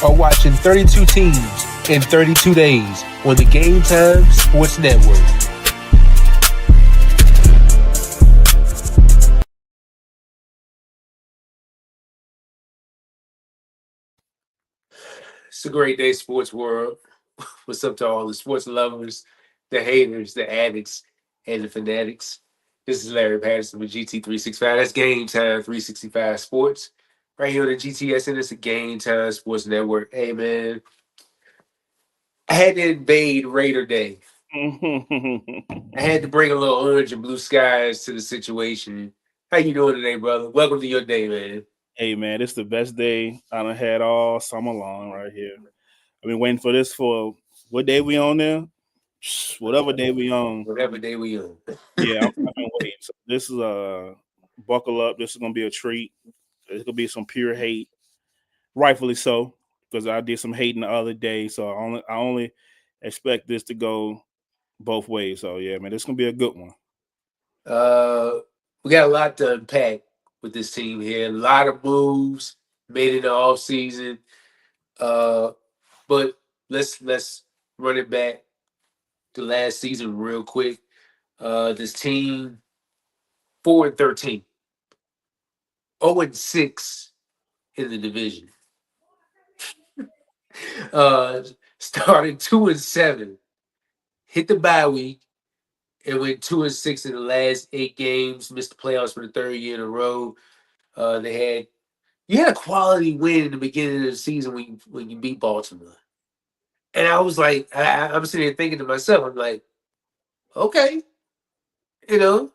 are watching 32 teams in 32 days on the Game Time Sports Network. It's a great day, sports world. What's up to all the sports lovers, the haters, the addicts, and the fanatics? This is Larry Patterson with GT365. That's Game Time 365 Sports. Right here on the GTSN, it's a Game Time Sports Network. Hey, man, I had to invade Raider Day. I had to bring a little orange and blue skies to the situation. How you doing today, brother? Welcome to your day, man. Hey man, it's the best day I done had all summer long right here. I've been waiting for this for what day we on there? Whatever day we on. Whatever day we on. Yeah, I've been waiting. So this is buckle up. This is gonna be a treat. It's gonna be some pure hate, rightfully so, because I did some hating the other day. So I only expect this to go both ways. So yeah, man, this is gonna be a good one. Uh, we got a lot to unpack with this team here. A lot of moves made in the off season. Uh, but let's run it back to last season real quick. This team 4-13, 0-6 in the division. Uh, Started 2-7, hit the bye week, and went 2-6 in the last 8 games. Missed the playoffs for the third year in a row. They had You had a quality win in the beginning of the season when you beat Baltimore, and I was like, I'm sitting here thinking to myself, I'm like, okay, you know,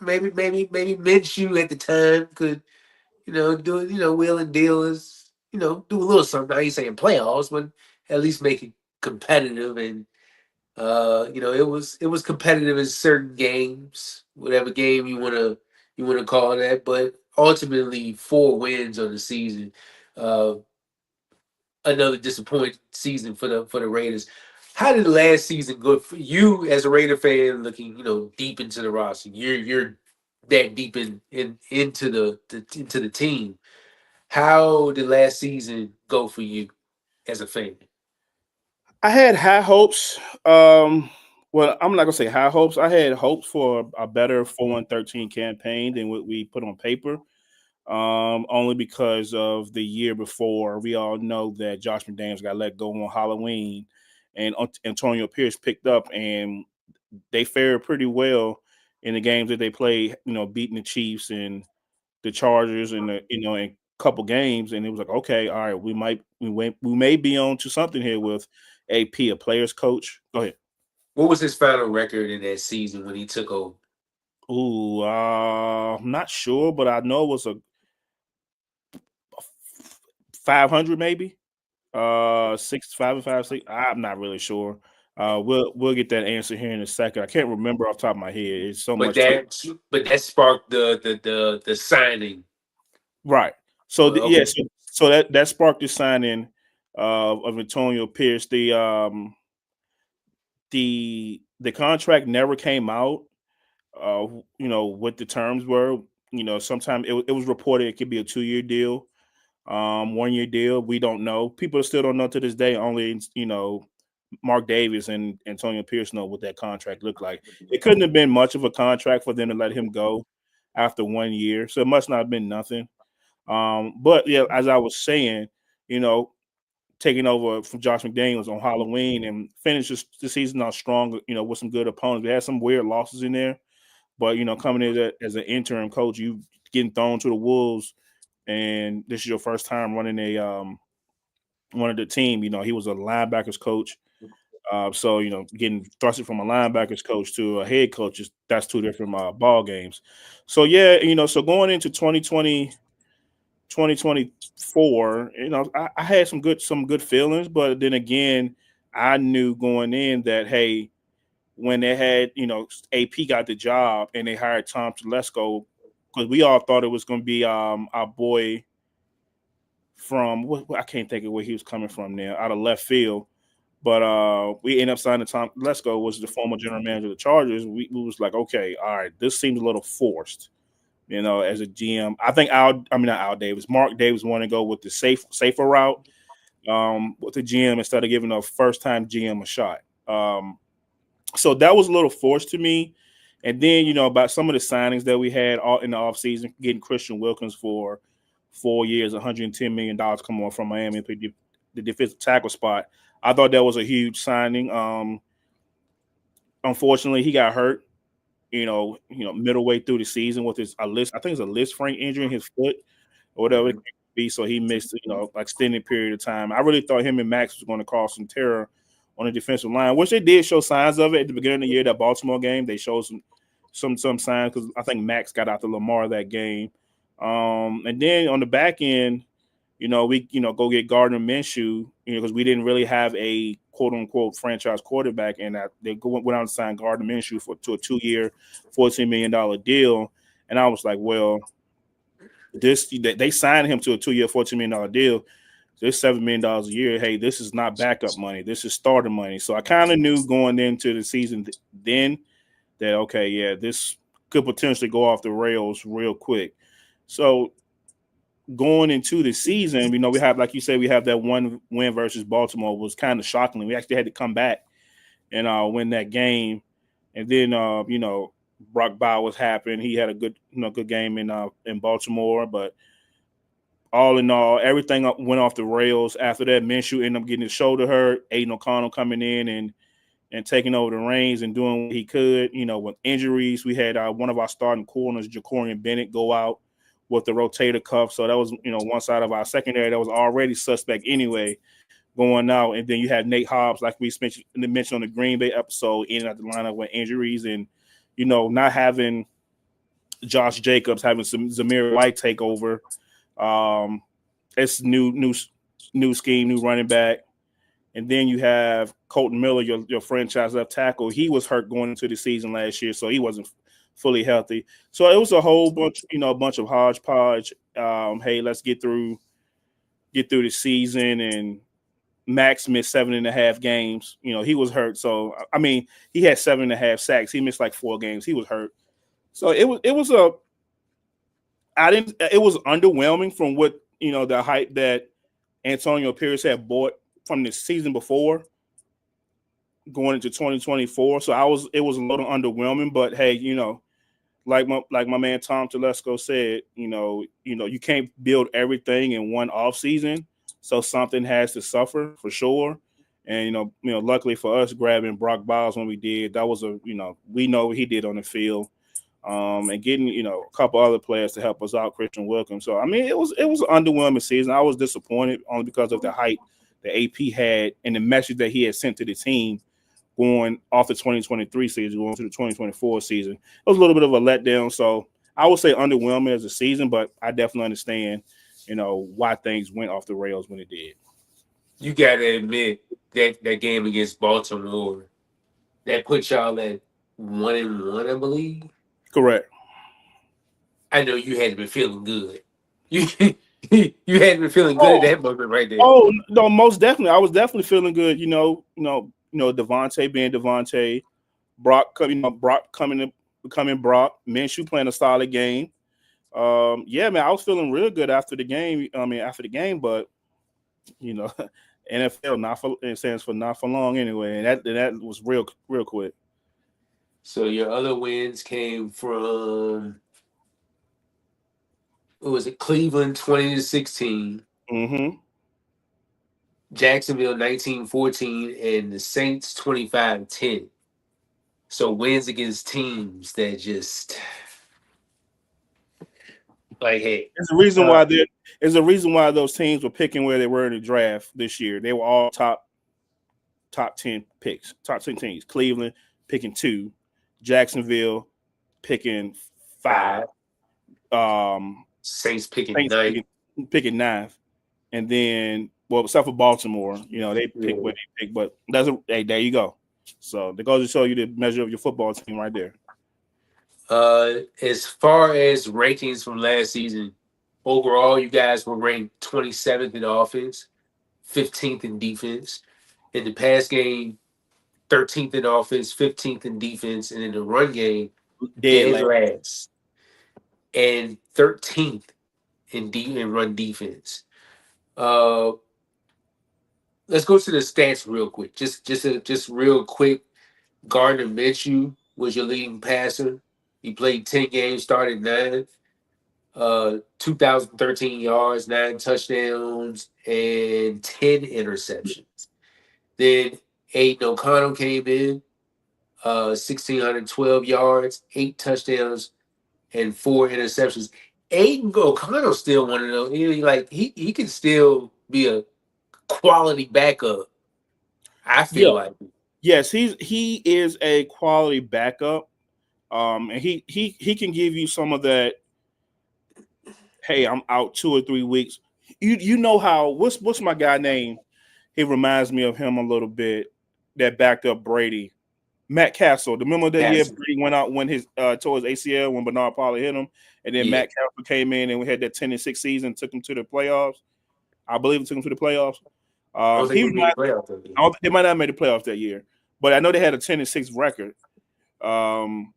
maybe Minshew at the time could, do it, wheel and deal is, do a little something. I ain't saying playoffs, but at least make it competitive. And it was competitive in certain games, whatever game you wanna call that. But ultimately, 4 wins on the season. Uh, Another disappointing season for the Raiders. How did last season go for you as a Raider fan? Looking, deep into the roster, you're that deep into the team. How did last season go for you as a fan? I had high hopes. Well, I'm not gonna say high hopes. I had hopes for a better 4-13 campaign than what we put on paper. Only because of the year before, we all know that Josh McDaniels got let go on Halloween, and Antonio Pierce picked up, and they fared pretty well in the games that they played. Beating the Chiefs and the Chargers, and in a couple games, and it was like, okay, all right, we may be on to something here with AP, a players coach. Go ahead. What was his final record in that season when he took over? Ooh, I'm not sure, but I know it was a 500 maybe. 6 5 and 5 6. I'm not really sure. We'll get that answer here in a second. I can't remember off the top of my head. It's so But much to that sparked the signing. right. So Okay. yeah, so that sparked the signing of Antonio Pierce. The contract never came out. What the terms were. Sometimes it was reported it could be a 2-year deal, 1-year deal. We don't know. People still don't know to this day. Only Mark Davis and Antonio Pierce know what that contract looked like. It couldn't have been much of a contract for them to let him go after 1 year, so it must not have been nothing. But yeah, as I was saying, you know, taking over from Josh McDaniels on Halloween and finished the season out strong, with some good opponents. We had some weird losses in there, but coming in as an interim coach, you getting thrown to the wolves, and this is your first time running a one of the team. He was a linebackers coach. So getting thrusted from a linebackers coach to a head coach that's two different ball games. So yeah, so going into 2024, I had some good feelings, but then again, I knew going in that, hey, when they had AP got the job and they hired Tom Telesco, because we all thought it was going to be our boy from I can't think of where he was coming from there, out of left field. But we ended up signing Tom Lesko, was the former general manager of the Chargers. We was like, okay, all right, this seems a little forced, as a GM. I think not Al Davis, Mark Davis wanted to go with the safer route. with the GM instead of giving a first-time GM a shot. So that was a little forced to me. And then, about some of the signings that we had all in the offseason, getting Christian Wilkins for 4 years, $110 million coming on from Miami to the defensive tackle spot. I thought that was a huge signing. Unfortunately, he got hurt, middle way through the season with I think it's a Liz Frank injury in his foot or whatever it could be. So he missed, extended period of time. I really thought him and Max was going to cause some terror on the defensive line, which they did show signs of it at the beginning of the year. That Baltimore game, they showed some signs because I think Max got out to Lamar that game. And then on the back end, we go get Gardner Minshew, because we didn't really have a quote unquote franchise quarterback, and they went out and signed Gardner Minshew to a 2-year, $14 million deal. And I was like, well, they signed him to a 2-year, $14 million deal. This $7 million a year. Hey, this is not backup money. This is starter money. So I kind of knew going into the season then that, okay, yeah, this could potentially go off the rails real quick. So going into the season, we have, like you said, we have that one win versus Baltimore was kind of shocking. We actually had to come back and win that game. And then, Brock Bowers happened. He had a good game in Baltimore, but all in all, everything went off the rails. After that, Minshew ended up getting his shoulder hurt. Aiden O'Connell coming in and taking over the reins and doing what he could. With injuries, we had one of our starting corners, Jacorian Bennett, go out with the rotator cuff. So that was, one side of our secondary that was already suspect anyway going out. And then you had Nate Hobbs, like we mentioned on the Green Bay episode, in at the lineup with injuries and, not having Josh Jacobs, having some Zamir White take over. It's new scheme, new running back. And then you have Colton Miller, your franchise left tackle. He was hurt going into the season last year, so he wasn't fully healthy. So it was a whole bunch, a bunch of hodgepodge. Hey, let's get through the season. And Max missed 7.5 games. He was hurt. So he had 7.5 sacks. He missed like 4 games. He was hurt. So it was underwhelming from what the hype that Antonio Pierce had bought from the season before going into 2024. So it was a little underwhelming, but hey, like my man Tom Telesco said, you can't build everything in one off season. So something has to suffer for sure. And luckily for us, grabbing Brock Bowers when we did, that was we know what he did on the field. And getting a couple other players to help us out, Christian Wilkins. So it was an underwhelming season. I was disappointed only because of the hype that AP had and the message that he had sent to the team going off the 2023 season, going to the 2024 season. It was a little bit of a letdown. So I would say underwhelming as a season, but I definitely understand, why things went off the rails when it did. You got to admit that game against Baltimore, that put y'all at 1-1, I believe. Correct. I know you had been feeling good. You hadn't been feeling good at that moment right there. Oh no, most definitely. I was definitely feeling good. Devontae being Devontae, Brock becoming Brock, Minshew playing a solid game. Yeah, man, I was feeling real good after the game. But NFL it stands for not for long anyway, and that was real quick. So your other wins came from, what was it? Cleveland 20-16. Mm-hmm. Jacksonville 19-14, and the Saints 25-10. So wins against teams that just like, hey. There's a reason why those teams were picking where they were in the draft this year. They were all top 10 picks, top 10 teams. Cleveland picking 2, Jacksonville picking 5, Saints picking 9. Picking 9, and then except for Baltimore, they pick where they pick. But hey, there you go. So that goes to show you the measure of your football team right there. As far as rankings from last season, overall, you guys were ranked 27th in offense, 15th in defense. In the pass game, 13th in offense, 15th in defense, and in the run game, dead last, and 13th in run defense. let's go to the stats real quick. Just real quick. Gardner Minshew was your leading passer. He played 10 games, started 9, 2,013 yards, 9 touchdowns, and 10 interceptions. Then Aiden O'Connell came in, 1,612 yards, 8 touchdowns, and 4 interceptions. Aiden O'Connell still one of those. He can still be a quality backup. I feel Yeah. like. Yes, he is a quality backup. And he can give you some of that. Hey, I'm out 2 or 3 weeks. You know how what's my guy name? He reminds me of him a little bit. That backed up Brady, Matt Castle. Remember that year Castle. Brady went out when his towards ACL when Bernard Pollard hit him, and then Yeah. Matt Castle came in and we had that 10-6 season, took him to the playoffs. I believe it took him to the playoffs. I don't think He they made the reminds. playoffs that year. I don't, they might not have made the playoffs that year, but I know they had a 10-6 record. Um,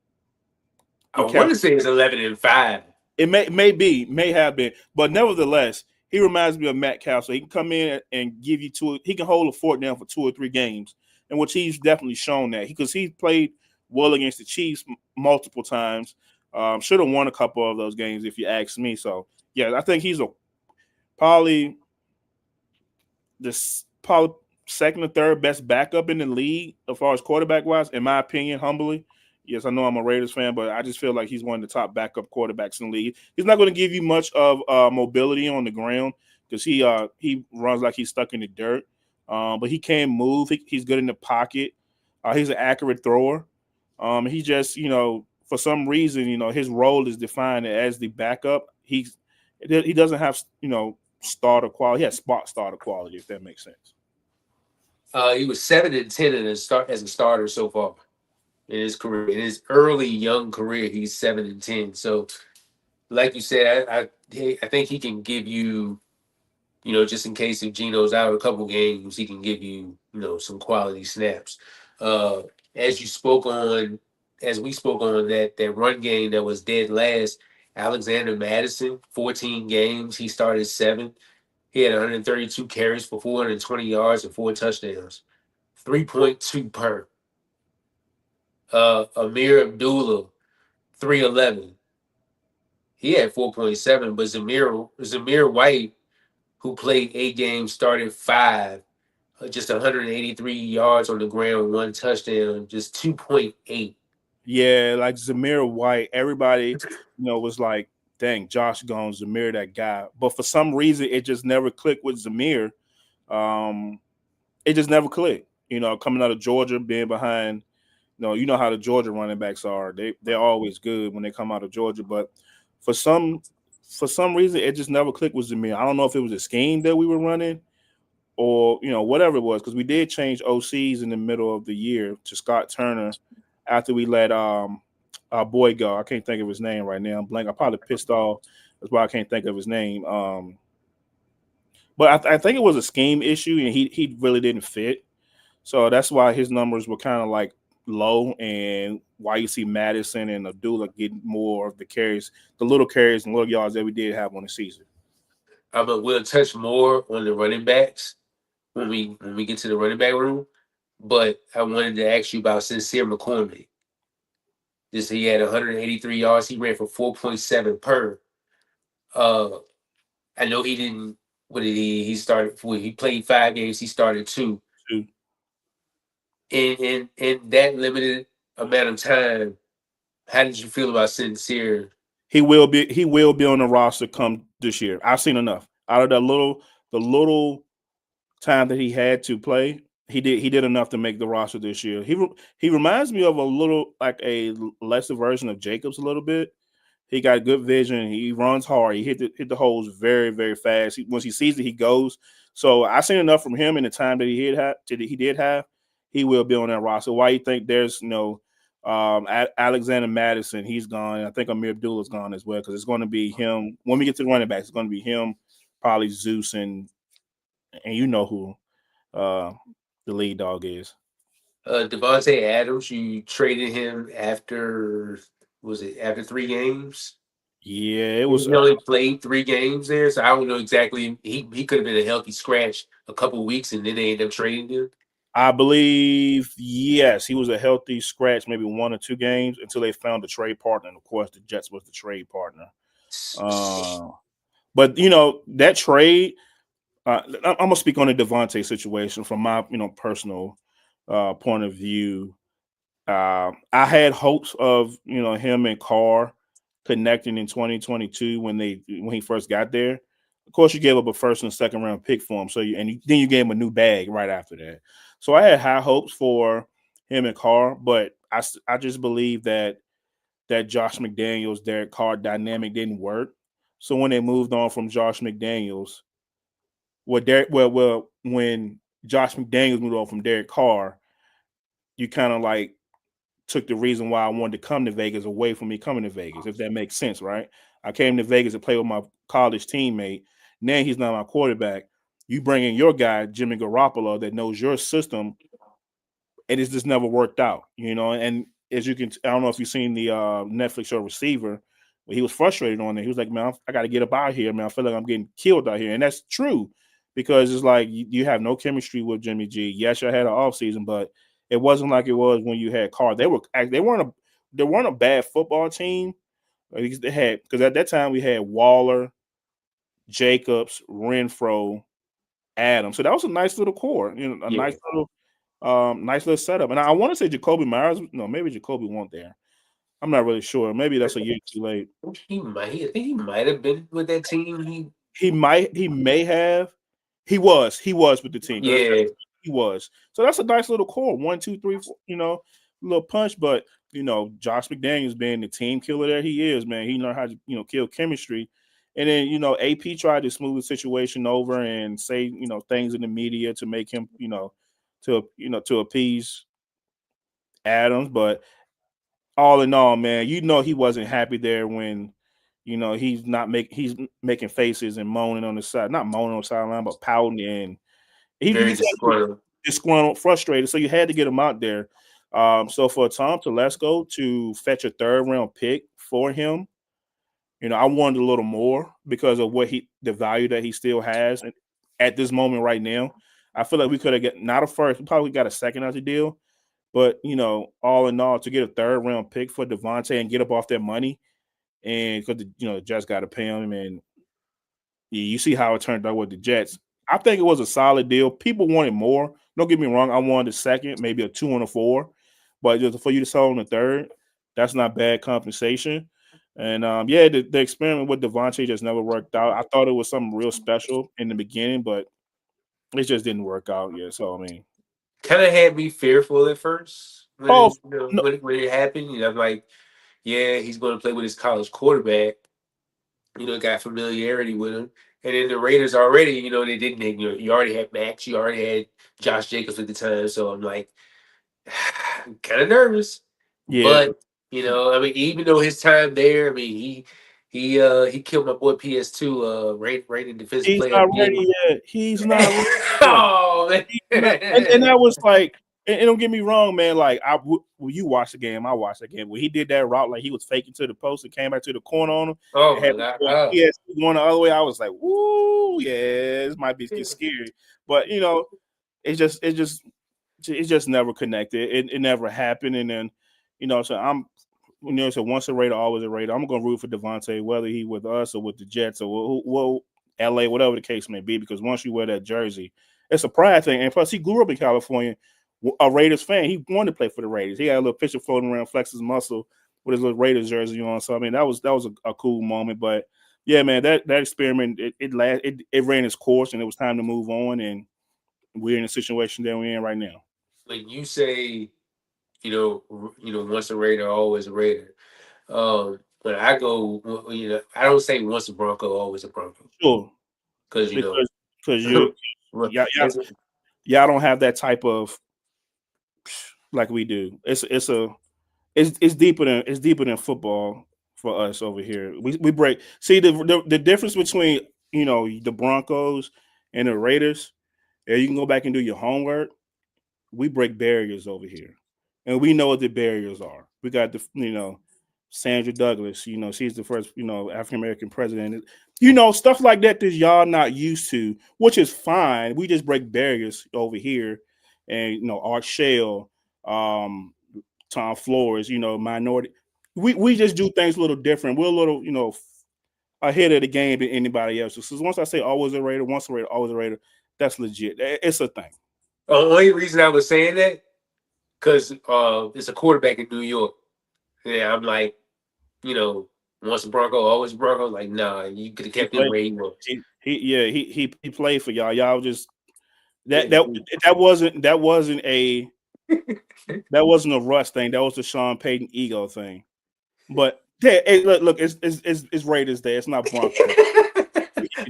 I with want Castle. to say it's 11-5. It may have been, but nevertheless, he reminds me of Matt Castle. He can come in and give you two. He can hold a fort down for 2 or 3 games, in which he's definitely shown that because he played well against the Chiefs multiple times. Should have won a couple of those games if you ask me. So yeah, I think he's probably probably second or third best backup in the league as far as quarterback wise, in my opinion, humbly. Yes, I know I'm a Raiders fan, but I just feel like he's one of the top backup quarterbacks in the league. He's not going to give you much of mobility on the ground because he runs like he's stuck in the dirt. But he can move. He's good in the pocket. He's an accurate thrower. He just for some reason his role is defined as the backup. He doesn't have starter quality. He has spot starter quality, if that makes sense. He was 7-10 in his start as a starter so far in his career. In his early young career, he's 7-10. So, like you said, I think he can give you, just in case if Gino's out a couple games, he can give you, some quality snaps. Uh, as you spoke on, as we spoke on that run game that was dead last, Alexander Madison, 14 games, he started 7. He had 132 carries for 420 yards and 4 touchdowns, 3.2 per. Amir Abdullah, 311. He had 4.7, but Zamir White, who played 8 games, started 5, just 183 yards on the ground, 1 touchdown, just 2.8. Yeah, like Zamir White, everybody, was like, dang, Josh gone, Zamir that guy. But for some reason, it just never clicked with Zamir. Um, it just never clicked. Coming out of Georgia, being behind, you know how the Georgia running backs are. They're always good when they come out of Georgia. But for some for some reason, it just never clicked with Zamir. I don't know if it was a scheme that we were running or whatever it was, because we did change OCs in the middle of the year to Scott Turner after we let our boy go. I can't think of his name right now. I'm blank. I probably pissed off. That's why I can't think of his name. But I think it was a scheme issue, and he really didn't fit. So that's why his numbers were kind of like low, and why you see Madison and Abdullah getting more of the carries, the little carries and little yards that we did have on the season. We'll touch more on the running backs when we get to the running back room. But I wanted to ask you about Sincere McCormick. Just he had 183 yards. He ran for 4.7 per. Uh, I know he didn't. What did he started? He played 5 games. He started 2. Too. In that limited amount of time, how did you feel about Sincere? He will be on the roster come this year. I've seen enough out of the little time that he had to play. He did enough to make the roster this year. He reminds me of a little like a lesser version of Jacobs a little bit. He got good vision. He runs hard. He hit the holes very, very fast. Once he sees it, he goes. So I seen enough from him in the time that he did have. He will be on that roster. Why you think there's Alexander Madison? He's gone. I think Amir Abdullah's gone as well because it's going to be him when we get to the running backs. It's going to be him, probably Zeus, and you know who uh, the lead dog is. Devontae Adams, you traded him after 3 games? Yeah, it He was. only played 3 games there, so I don't know exactly. He could have been a healthy scratch a couple weeks, and then they ended up trading him. I believe yes, he was a healthy scratch, maybe 1 or 2 games until they found a trade partner. And of course, the Jets was the trade partner. Uh, but that trade. I'm gonna speak on the Devontae situation from my personal point of view. I had hopes of him and Carr connecting in 2022 when he first got there. Of course, you gave up a first and second round pick for him, so then you gave him a new bag right after that. So I had high hopes for him and Carr, but I just believe that Josh McDaniels Derek Carr dynamic didn't work. So when they moved on from Josh McDaniels, when Josh McDaniels moved on from Derek Carr, you kind of like took the reason why I wanted to come to Vegas away from me coming to Vegas, if that makes sense, right? I came to Vegas to play with my college teammate. Now he's not my quarterback. You bring in your guy, Jimmy Garoppolo, that knows your system, and it's just never worked out, And as you can, I don't know if you've seen the Netflix show Receiver, but he was frustrated on it. He was like, "Man, I got to get up out here, man. I feel like I'm getting killed out here," and that's true because it's like you have no chemistry with Jimmy G. Yes, you had an off season, but it wasn't like it was when you had Carr. They weren't a bad football team. At least they had, because at that time we had Waller, Jacobs, Renfro, Adams. So that was a nice little core, a Yeah, nice little setup. And I want to say Jacoby Myers. No, maybe Jacoby won't there. I'm not really sure. Maybe that's a year too late. he might. I think he might have been with that team. He may have. He was with the team. Yeah, He was. So that's a nice little core. 1, 2, 3, 4, little punch. But Josh McDaniels being the team killer that he is, man, he know how to kill chemistry. And then AP tried to smooth the situation over and say things in the media to make him to appease Adams. But all in all, man, he wasn't happy there when he's making faces and moaning on the side, not moaning on the sideline, but pouting, and you very could tell he was disgruntled. disgruntled, frustrated. So you had to get him out there. So for Tom Telesco to fetch a third round pick for him, I wanted a little more because of the value that he still has at this moment right now. I feel like we could have got not a first, we probably got a second out the deal. But all in all, to get a third round pick for Devontae and get up off that money, and because the Jets got to pay him, and you see how it turned out with the Jets. I think it was a solid deal. People wanted more. Don't get me wrong. I wanted a second, maybe a 2 and a 4, but just for you to sell on the third, that's not bad compensation. And yeah, the experiment with Devontae just never worked out. I thought it was something real special in the beginning, but it just didn't work out. Yeah, so I mean, Kind of had me fearful at first when oh no, when it happened. I'm like, yeah, he's going to play with his college quarterback. Got familiarity with him. And then the Raiders already, they didn't. You already had Max, you already had Josh Jacobs at the time. So I'm like, I'm kind of nervous. yeah, But I mean, even though his time there, I mean, he killed my boy PS2, rated defensive he's player of not the ready game. yet. He's not ready yet. Oh And man. that was like, and don't get me wrong, man. Like when you watch the game, I watched the game. When he did that route, like he was faking to the post and came back to the corner on him, Oh and had my god. Oh. going the other way. I was like, "Woo, yeah, this might be get scary." But it just never connected. It never happened. And then so so once a Raider, always a Raider. I'm gonna root for Devontae, whether he with us or with the Jets or LA, whatever the case may be, because once you wear that jersey, it's a pride thing. And plus, he grew up in California, a Raiders fan. He wanted to play for the Raiders. He had a little picture floating around, flex his muscle with his little Raiders jersey on. So I mean, that was a cool moment. But yeah, man, that experiment it ran its course, and it was time to move on. And we're in a situation that we're in right now. When you say, once a Raider, always a Raider. When I go, I don't say once a Bronco, always a Bronco, Sure, because because you y'all, y'all, it's y'all don't have that type of like we do. It's deeper than football for us over here. We break. See the difference between the Broncos and the Raiders. And you can go back and do your homework. We break barriers over here, and we know what the barriers are. We got Sandra Douglas. She's the first, African American president. Stuff like that y'all not used to, which is fine. We just break barriers over here, and Art Shell, Tom Flores, minority. We just do things a little different. We're a little, ahead of the game than anybody else. So once I say always a Raider, once a Raider, always a Raider, that's legit. It's a thing. The only reason I was saying that because it's a quarterback in New York. Yeah, I'm like, once a Bronco, always a Bronco. Like, nah, you could have kept him where he was. He played for y'all. Y'all just that Yeah. that wasn't a Russ thing. That was the Sean Payton ego thing. But hey, look, it's Raiders Day. It's not Broncos.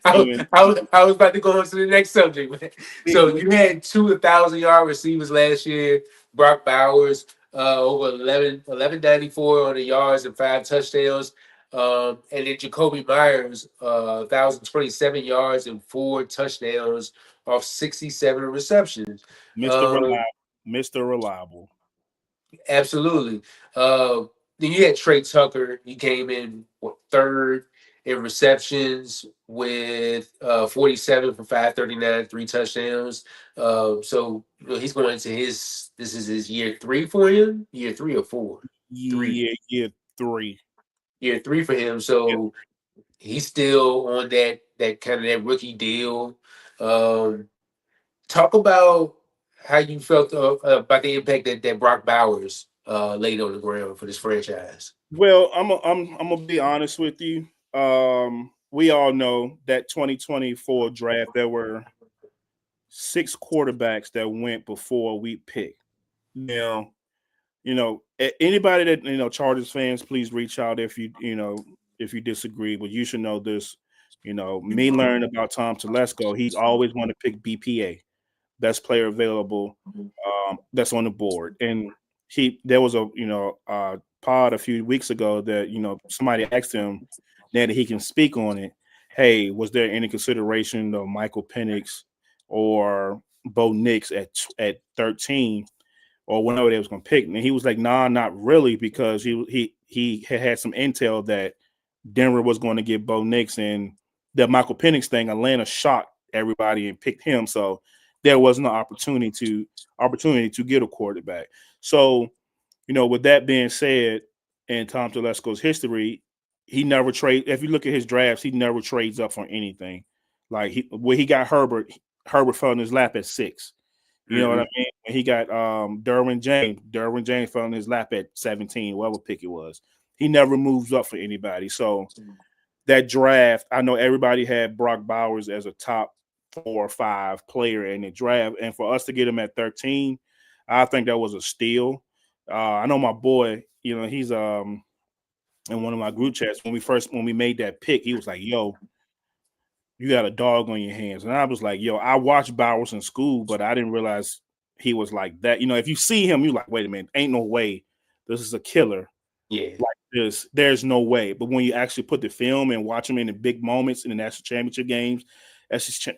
I was about to go on to the next subject, man. So you had 2,000-yard receivers last year. Brock Bowers, over 1194 on the yards and 5 touchdowns. And then Jacoby Myers, 1,027 yards and 4 touchdowns off 67 receptions. Mr. Reliable. Absolutely. Then you had Trey Tucker. He came in third in receptions with 47 for 539, 3 touchdowns. So he's going into this is his year 3 for him? Year 3 or 4? 3. Year 3. Year 3 for him. So he's still on that kind of that rookie deal. Talk about how you felt about the impact that Brock Bowers laid on the ground for this franchise. Well, I'm gonna be honest with you. We all know that 2024 draft, there were 6 quarterbacks that went before we picked. Now, anybody that Chargers fans, please reach out if you disagree. But you should know this. Me learning about Tom Telesco, he's always want to pick BPA, best player available, that's on the board. And there was a pod a few weeks ago that somebody asked him now that he can speak on it. Hey, was there any consideration of Michael Penix or Bo Nix at 13 or whenever they was going to pick? And he was like, nah, not really, because he had some intel that Denver was going to get Bo Nix, and the Michael Penix thing, Atlanta shocked everybody and picked him. So there was no opportunity to get a quarterback. So, with that being said, in Tom Telesco's history, he never trades. If you look at his drafts, he never trades up for anything. Like when he got Herbert fell in his lap at 6. You know what I mean? When he got Derwin James fell in his lap at 17, whatever pick it was. He never moves up for anybody. So that draft, I know everybody had Brock Bowers as a top 4 or 5 player in the draft, and for us to get him at 13, I think that was a steal. I know my boy, he's in one of my group chats when we made that pick, he was like, "Yo, you got a dog on your hands," and I was like, "Yo, I watched Bowers in school, but I didn't realize he was like that." If you see him, you're like, "Wait a minute, ain't no way this is a killer." Yeah. Like this, there's no way. But when you actually put the film and watch him in the big moments in the national championship games,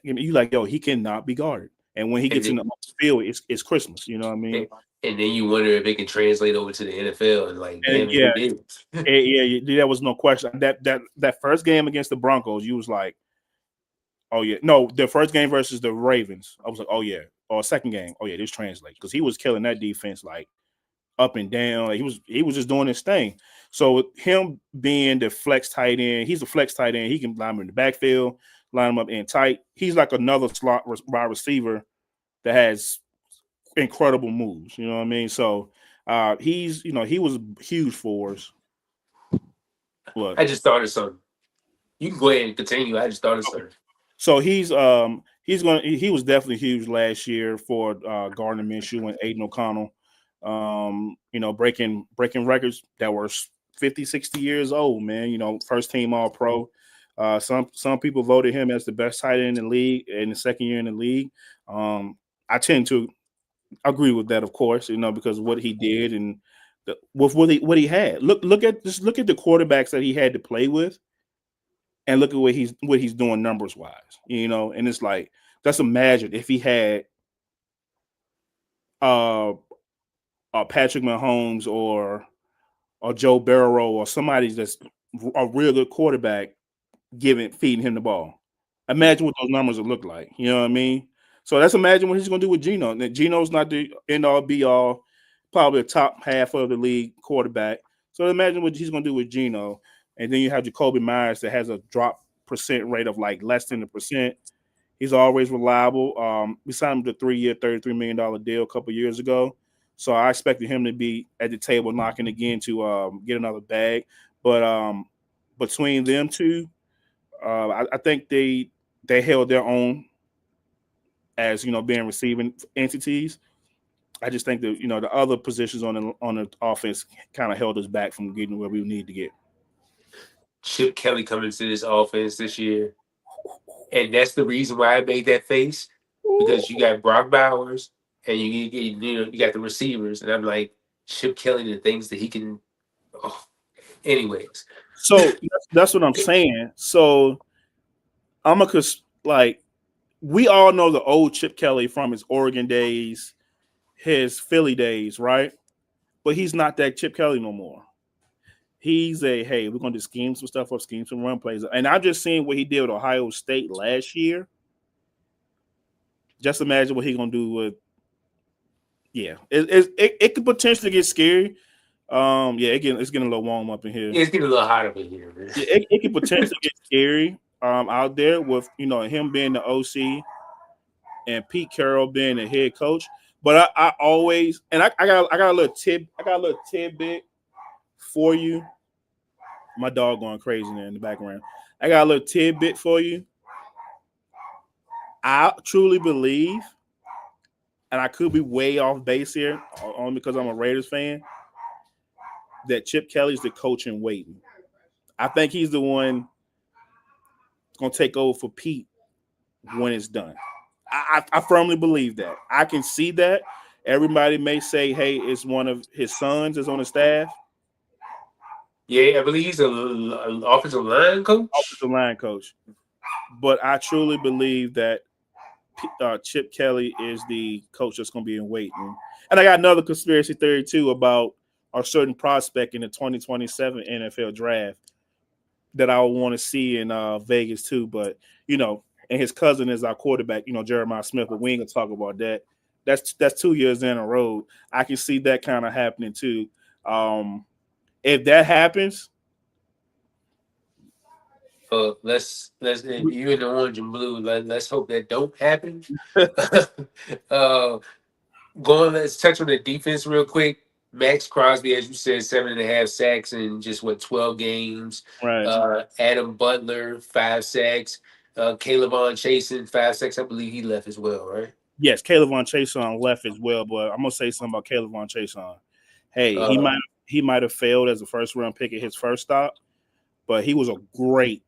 you like, yo, he cannot be guarded. And when he gets in the field, it's Christmas. You know what I mean? And then you wonder if it can translate over to the NFL. And like, damn, it did. There was no question. That first game against the Broncos, you was like, oh yeah. No, the first game versus the Ravens, I was like, oh yeah. Or second game, oh yeah, this translates, because he was killing that defense like up and down. Like he was just doing his thing. So him being the flex tight end, he's a flex tight end. He can line him in the backfield, line him up in tight. He's like another slot wide receiver that has incredible moves. You know what I mean? So he was huge for us. What? I just thought of something. You can go ahead and continue. I just thought of something. So he was definitely huge last year for Gardner Minshew and Aiden O'Connell. Breaking records that were 50, 60 years old, man. First team All Pro. Some people voted him as the best tight end in the league in the second year in the league. I tend to agree with that, of course, because of what he did and with what he had. Look at the quarterbacks that he had to play with, and look at what he's doing numbers wise. And it's like, just imagine if he had Patrick Mahomes or or Joe Burrow or somebody that's a real good quarterback feeding him the ball. Imagine what those numbers would look like. You know what I mean? So let's imagine what he's going to do with Geno. Now, Geno's not the end all be all, probably a top half of the league quarterback. So imagine what he's going to do with Geno. And then you have Jacoby Myers that has a drop percent rate of like less than a percent. He's always reliable. We signed him to a 3-year, $33 million deal a couple years ago. So I expected him to be at the table knocking again to get another bag. But between them two, I think they held their own as being receiving entities. I just think that the other positions on the offense kind of held us back from getting where we need to get. Chip Kelly coming to this offense this year, and that's the reason why I made that face, because you got Brock Bowers and you got the receivers, and I'm like, Chip Kelly, the things that he can. Oh. Anyways, so that's what I'm saying. So I'm like, we all know the old Chip Kelly from his Oregon days, his Philly days, right? But he's not that Chip Kelly no more. He's hey, we're going to scheme some stuff up, scheme some run plays. And I've just seen what he did with Ohio State last year. Just imagine what he's going to do with, it could potentially get scary. It's getting a little warm up in here. Yeah, it's getting a little hot up in here, man. It could potentially get scary out there with, him being the OC and Pete Carroll being the head coach. But I always, and I got a little tidbit for you. My dog going crazy there in the background. I got a little tidbit for you. I truly believe, and I could be way off base here, only because I'm a Raiders fan, that Chip Kelly's the coach in waiting. I think he's the one going to take over for Pete when it's done. I firmly believe that. I can see that. Everybody may say, hey, it's one of his sons is on the staff. Yeah, I believe he's an offensive line coach. Offensive line coach. But I truly believe that Chip Kelly is the coach that's going to be in waiting. And I got another conspiracy theory, too, about a certain prospect in the 2027 NFL draft that I want to see in Vegas, too. But, and his cousin is our quarterback, Jeremiah Smith, but we ain't going to talk about that. That's 2 years in a row. I can see that kind of happening, too. If that happens, let's you in the orange and blue. Let's hope that don't happen. Let's touch on the defense real quick. Max Crosby, as you said, 7.5 sacks in just 12 games. Right. Adam Butler, 5 sacks. Caleb Chason, 5 sacks. I believe he left as well, right? Yes, Caleb Chason left as well, but I'm gonna say something about Caleb Chason. Hey, he might have failed as a first round pick at his first stop, but he was a great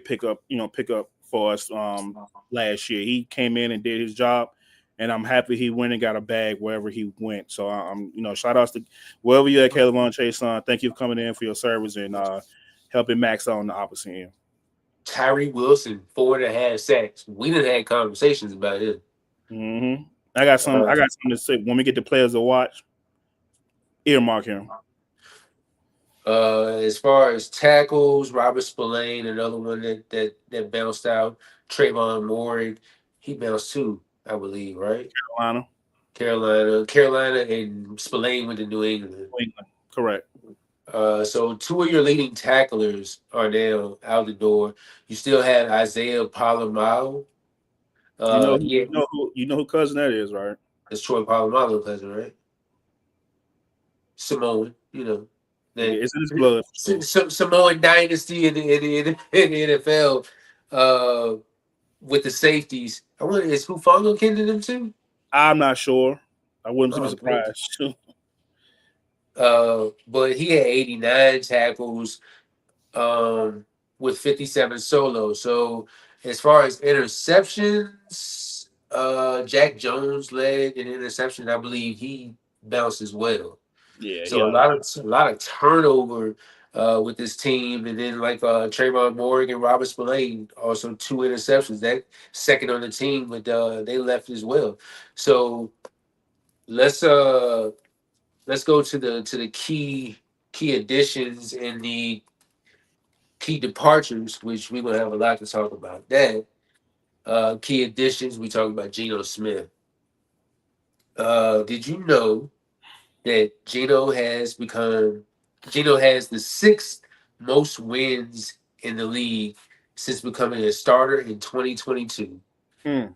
pickup for us last year. He came in and did his job, and I'm happy he went and got a bag wherever he went. So I'm shout outs to wherever you're at, Caleb Chason. Thank you for coming in for your service and helping Max out on the opposite end. Tyree Wilson, 4.5 sacks. We done had conversations about it. Mm-hmm. I got something to say. When we get the players to watch, earmark him. As far as tackles, Robert Spillane, another one that bounced out. Trayvon Moore, he bounced too, I believe, right? Carolina, and Spillane went to New England. Correct. So 2 of your leading tacklers are now out the door. You still have Isaiah Polamalu. You know who cousin that is, right? It's Troy Polamalu cousin, right? Samoan, It's in his blood. Samoan dynasty in the NFL with the safeties. I wonder, is Hufanga kin to them too? I'm not sure. I wouldn't be surprised. But he had 89 tackles with 57 solos. So as far as interceptions, Jack Jones led in interception. I believe he bounced as well. Yeah. So a lot of turnover with this team, and then like Trayvon Moore and Robert Spillane, also 2 interceptions. That second on the team, but they left as well. So let's let's go to the key additions and the key departures, which we're gonna have a lot to talk about. That key additions, we talked about Geno Smith. Did you know that Geno has the sixth most wins in the league since becoming a starter in 2022? Mm,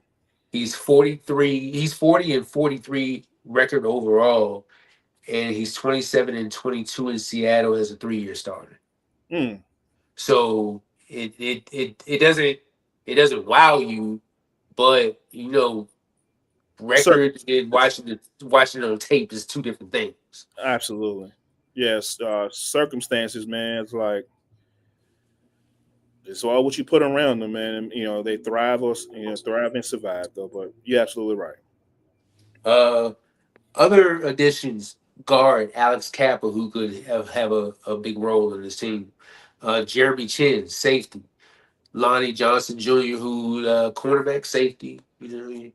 He's 43. He's 40-43 record overall, and he's 27-22 in Seattle as a 3-year starter. mm. So it doesn't wow you, but Cir- record and watching on tape is two different things. Absolutely. Yes. Circumstances, man. It's like it's all what you put around them, man. And, they thrive or thrive and survive, though. But you're absolutely right. Uh, Other additions: guard Alex Kappa, who could have a big role in this team. Jeremy Chin, safety. Lonnie Johnson Jr., who cornerback, safety. He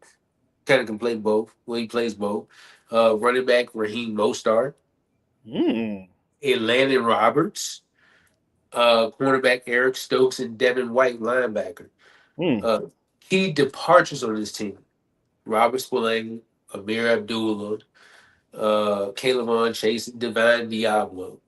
kind of can play both. Well, he plays both. Running back Raheem Mostert, Mm, and Landon Roberts. Cornerback Eric Stokes and Devin White, linebacker. mm, Uh, Key departures on this team: Robert Spillane, Amir Abdullah, Caleb Chase, and Divine Diablo.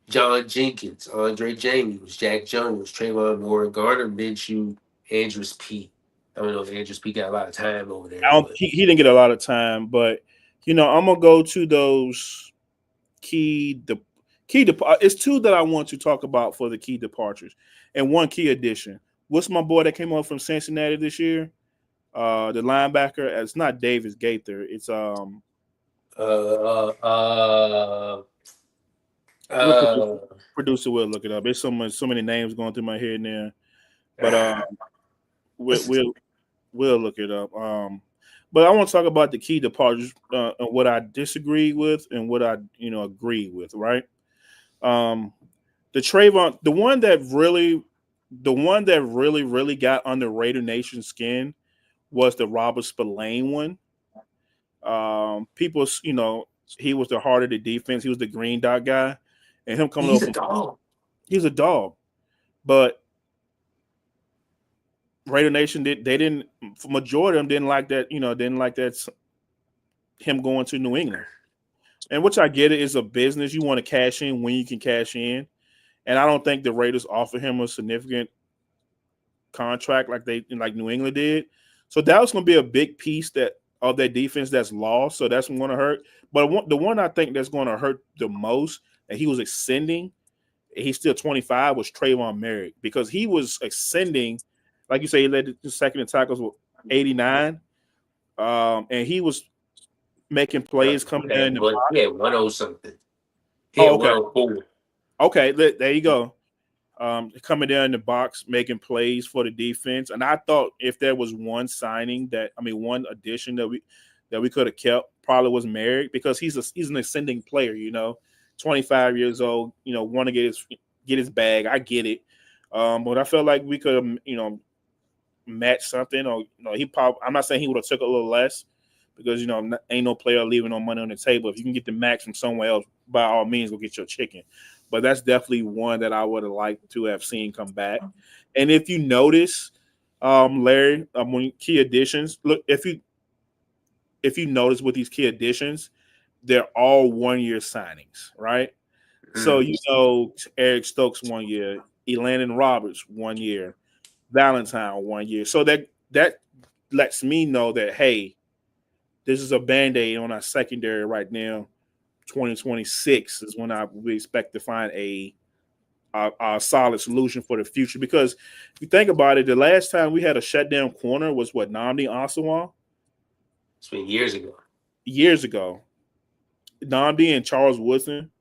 John Jenkins, Andre James, Jack Jones, Trayvon Moore, Garner Minshew, Andrews P. I don't know if Andrews P got a lot of time over there, I don't. but He didn't get a lot of time, but I'm gonna go to those key. It's two that I want to talk about for the key departures, and one key addition. What's my boy that came over from Cincinnati this year? The linebacker. It's not Davis Gaither. It's uh, uh, uh, We'll uh, producer will look it up. There's so many names going through my head now, but we'll, what's his, we'll we'll look it up. But I want to talk about the key departures and what I disagree with and what I agree with. Right. Um, the Trayvon, the one that really got under Raider Nation skin was the Robert Spillane one. People, he was the heart of the defense. He was the green dot guy, and him coming he's over a from dog. he's a dog. But Raider Nation they didn't for majority of them didn't like that, didn't like that him going to New England. And which I get it is a business. You want to cash in when you can cash in. And I don't think the Raiders offer him a significant contract like New England did. So that was going to be a big piece of that defense that's lost. So that's going to hurt. But the one I think that's going to hurt the most that he was ascending, he's still 25, was Trayvon Merrick because he was ascending, like you say, he led the second in tackles with 89, and he was making plays coming in the box. He had 10 something. He had Oh, okay, 104. okay, there you go. Coming down in the box, making plays for the defense. And I thought if there was one signing one addition that we could have kept, probably was Merrick because he's an ascending player. 25 years old. Want to get his bag. I get it, but I felt like we could have matched something. Or he probably. I'm not saying he would have took a little less because ain't no player leaving no money on the table. If you can get the max from somewhere else, by all means, go get your chicken. But that's definitely one that I would have liked to have seen come back. And if you notice, Larry, when key additions, look if you notice with these key additions, they're all 1 year signings, right? So Mm. Eric Stokes 1 year, Elandon Roberts 1 year, Valentine 1 year. So that lets me know that hey, this is a band-aid on our secondary right now. 2026 is when we expect to find a solid solution for the future. Because if you think about it, the last time we had a shutdown corner was what, Nnamdi Asomugha? It's been years ago. Years ago. Nnamdi and Charles Woodson.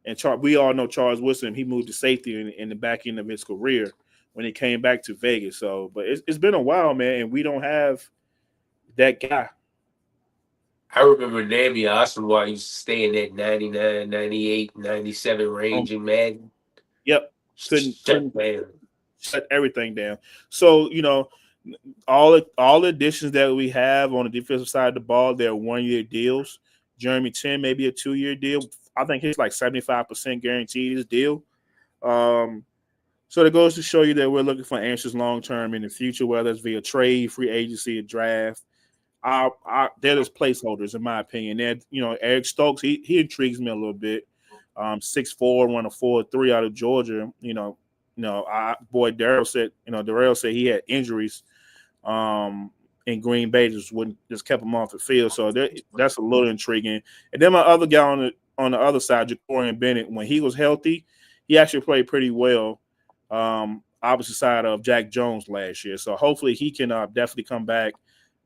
And we all know Charles Woodson, he moved to safety in the back end of his career when he came back to Vegas. So, but it's been a while, man, and we don't have that guy. I remember Nambi Oswald used to stay in that 99, 98, 97 Um, range in Madden. yep. Shut Couldn't down. shut everything down. So, all the additions that we have on the defensive side of the ball, they're 1 year deals. Jeremy Chin, maybe a 2-year deal. I think he's like 75% guaranteed his deal. So it goes to show you that we're looking for answers long term in the future, whether it's via trade, free agency, or draft. They're just placeholders, in my opinion. Eric Stokes, he intrigues me a little bit. 6'4", run a 4.3 out of Georgia. Darrell said he had injuries in Green Bay, just kept him off the field. So that's a little intriguing. And then my other guy on the other side, Jacorian Bennett, when he was healthy, he actually played pretty well. Opposite side of Jack Jones last year. So hopefully he can definitely come back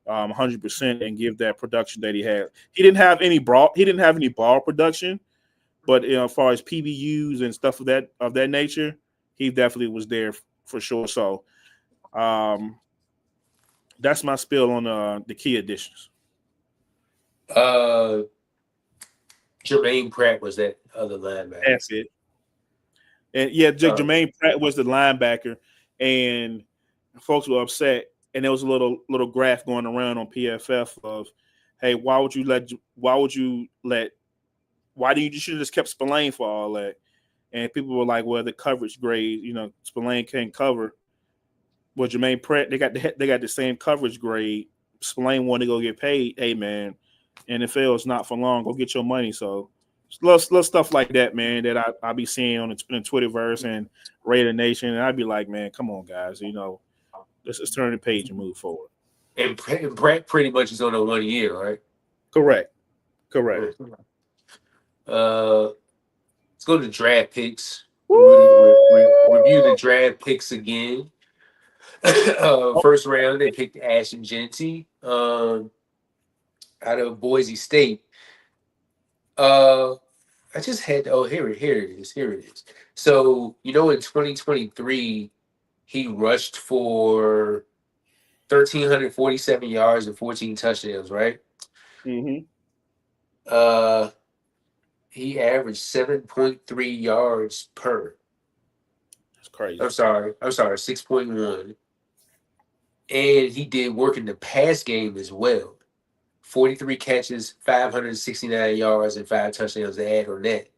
100% and give that production that he had. He didn't have any ball production, but as far as PBUs and stuff of that nature, he definitely was there for sure. So that's my spill on the key additions. Jermaine Pratt was that other linebacker. That's it. And yeah, Jermaine Pratt was the linebacker, and folks were upset. And there was a little graph going around on PFF of, hey, why you should have just kept Spillane for all that? And people were like, well, the coverage grade, Spillane can't cover. Well, Jermaine Pratt, they got the same coverage grade. Spillane wanted to go get paid. Hey man, NFL is not for long. Go get your money. So little stuff like that, man, that I be seeing on the Twitterverse and Raider Nation, and I'd be like, man, come on, guys, let's just turn the page and move forward. And Pratt pretty much is on a 1 year, right? Correct. Let's go to draft picks. Review the draft picks again. First round, they picked Ashton Jeanty out of Boise State. I just had here it is. So in 2023, he rushed for 1,347 yards and 14 touchdowns, right? Mm-hmm. He averaged 7.3 yards per. That's crazy. I'm sorry, 6.1. And he did work in the pass game as well. 43 catches, 569 yards, and 5 touchdowns to add on that.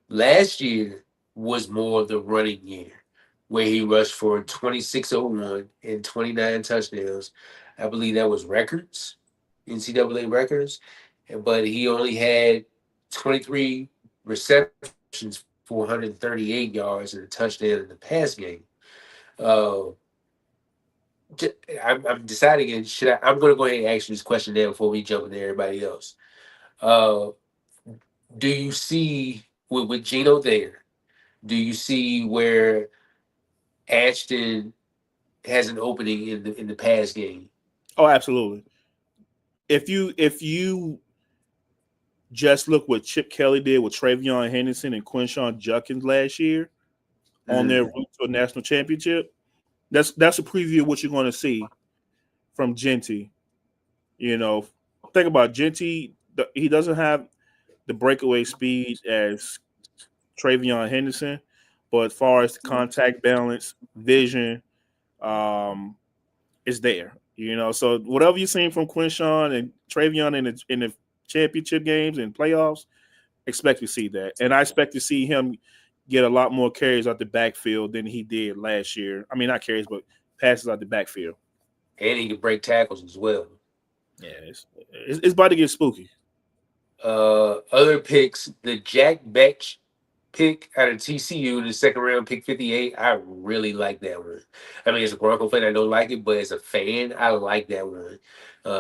Last year was more of the running year, where he rushed for 2,601 and 29 touchdowns. I believe that was records, NCAA records. But he only had 23 receptions, 438 yards, and a touchdown in the pass game. I'm deciding, I'm going to go ahead and ask you this question now before we jump into everybody else. Do you see, with Geno there, do you see where Ashton has an opening in the pass game? Oh, absolutely. If you just look what Chip Kelly did with Travion Henderson and Quinshon Judkins last year on their route to a national championship, that's a preview of what you're going to see from Jeanty. Think about Jeanty. He doesn't have the breakaway speed as Travion Henderson, but as far as the contact balance, vision, is there. So whatever you've seen from Quinshon and Travion in the championship games and playoffs, expect to see that. And I expect to see him get a lot more carries out the backfield than he did last year. I mean, not carries, but passes out the backfield. And he can break tackles as well. Yeah, it's about to get spooky. Other picks, the Jack Betch pick out of TCU, the second round pick 58. I really like that one. I mean, as a Bronco fan, I don't like it, but as a fan, I like that one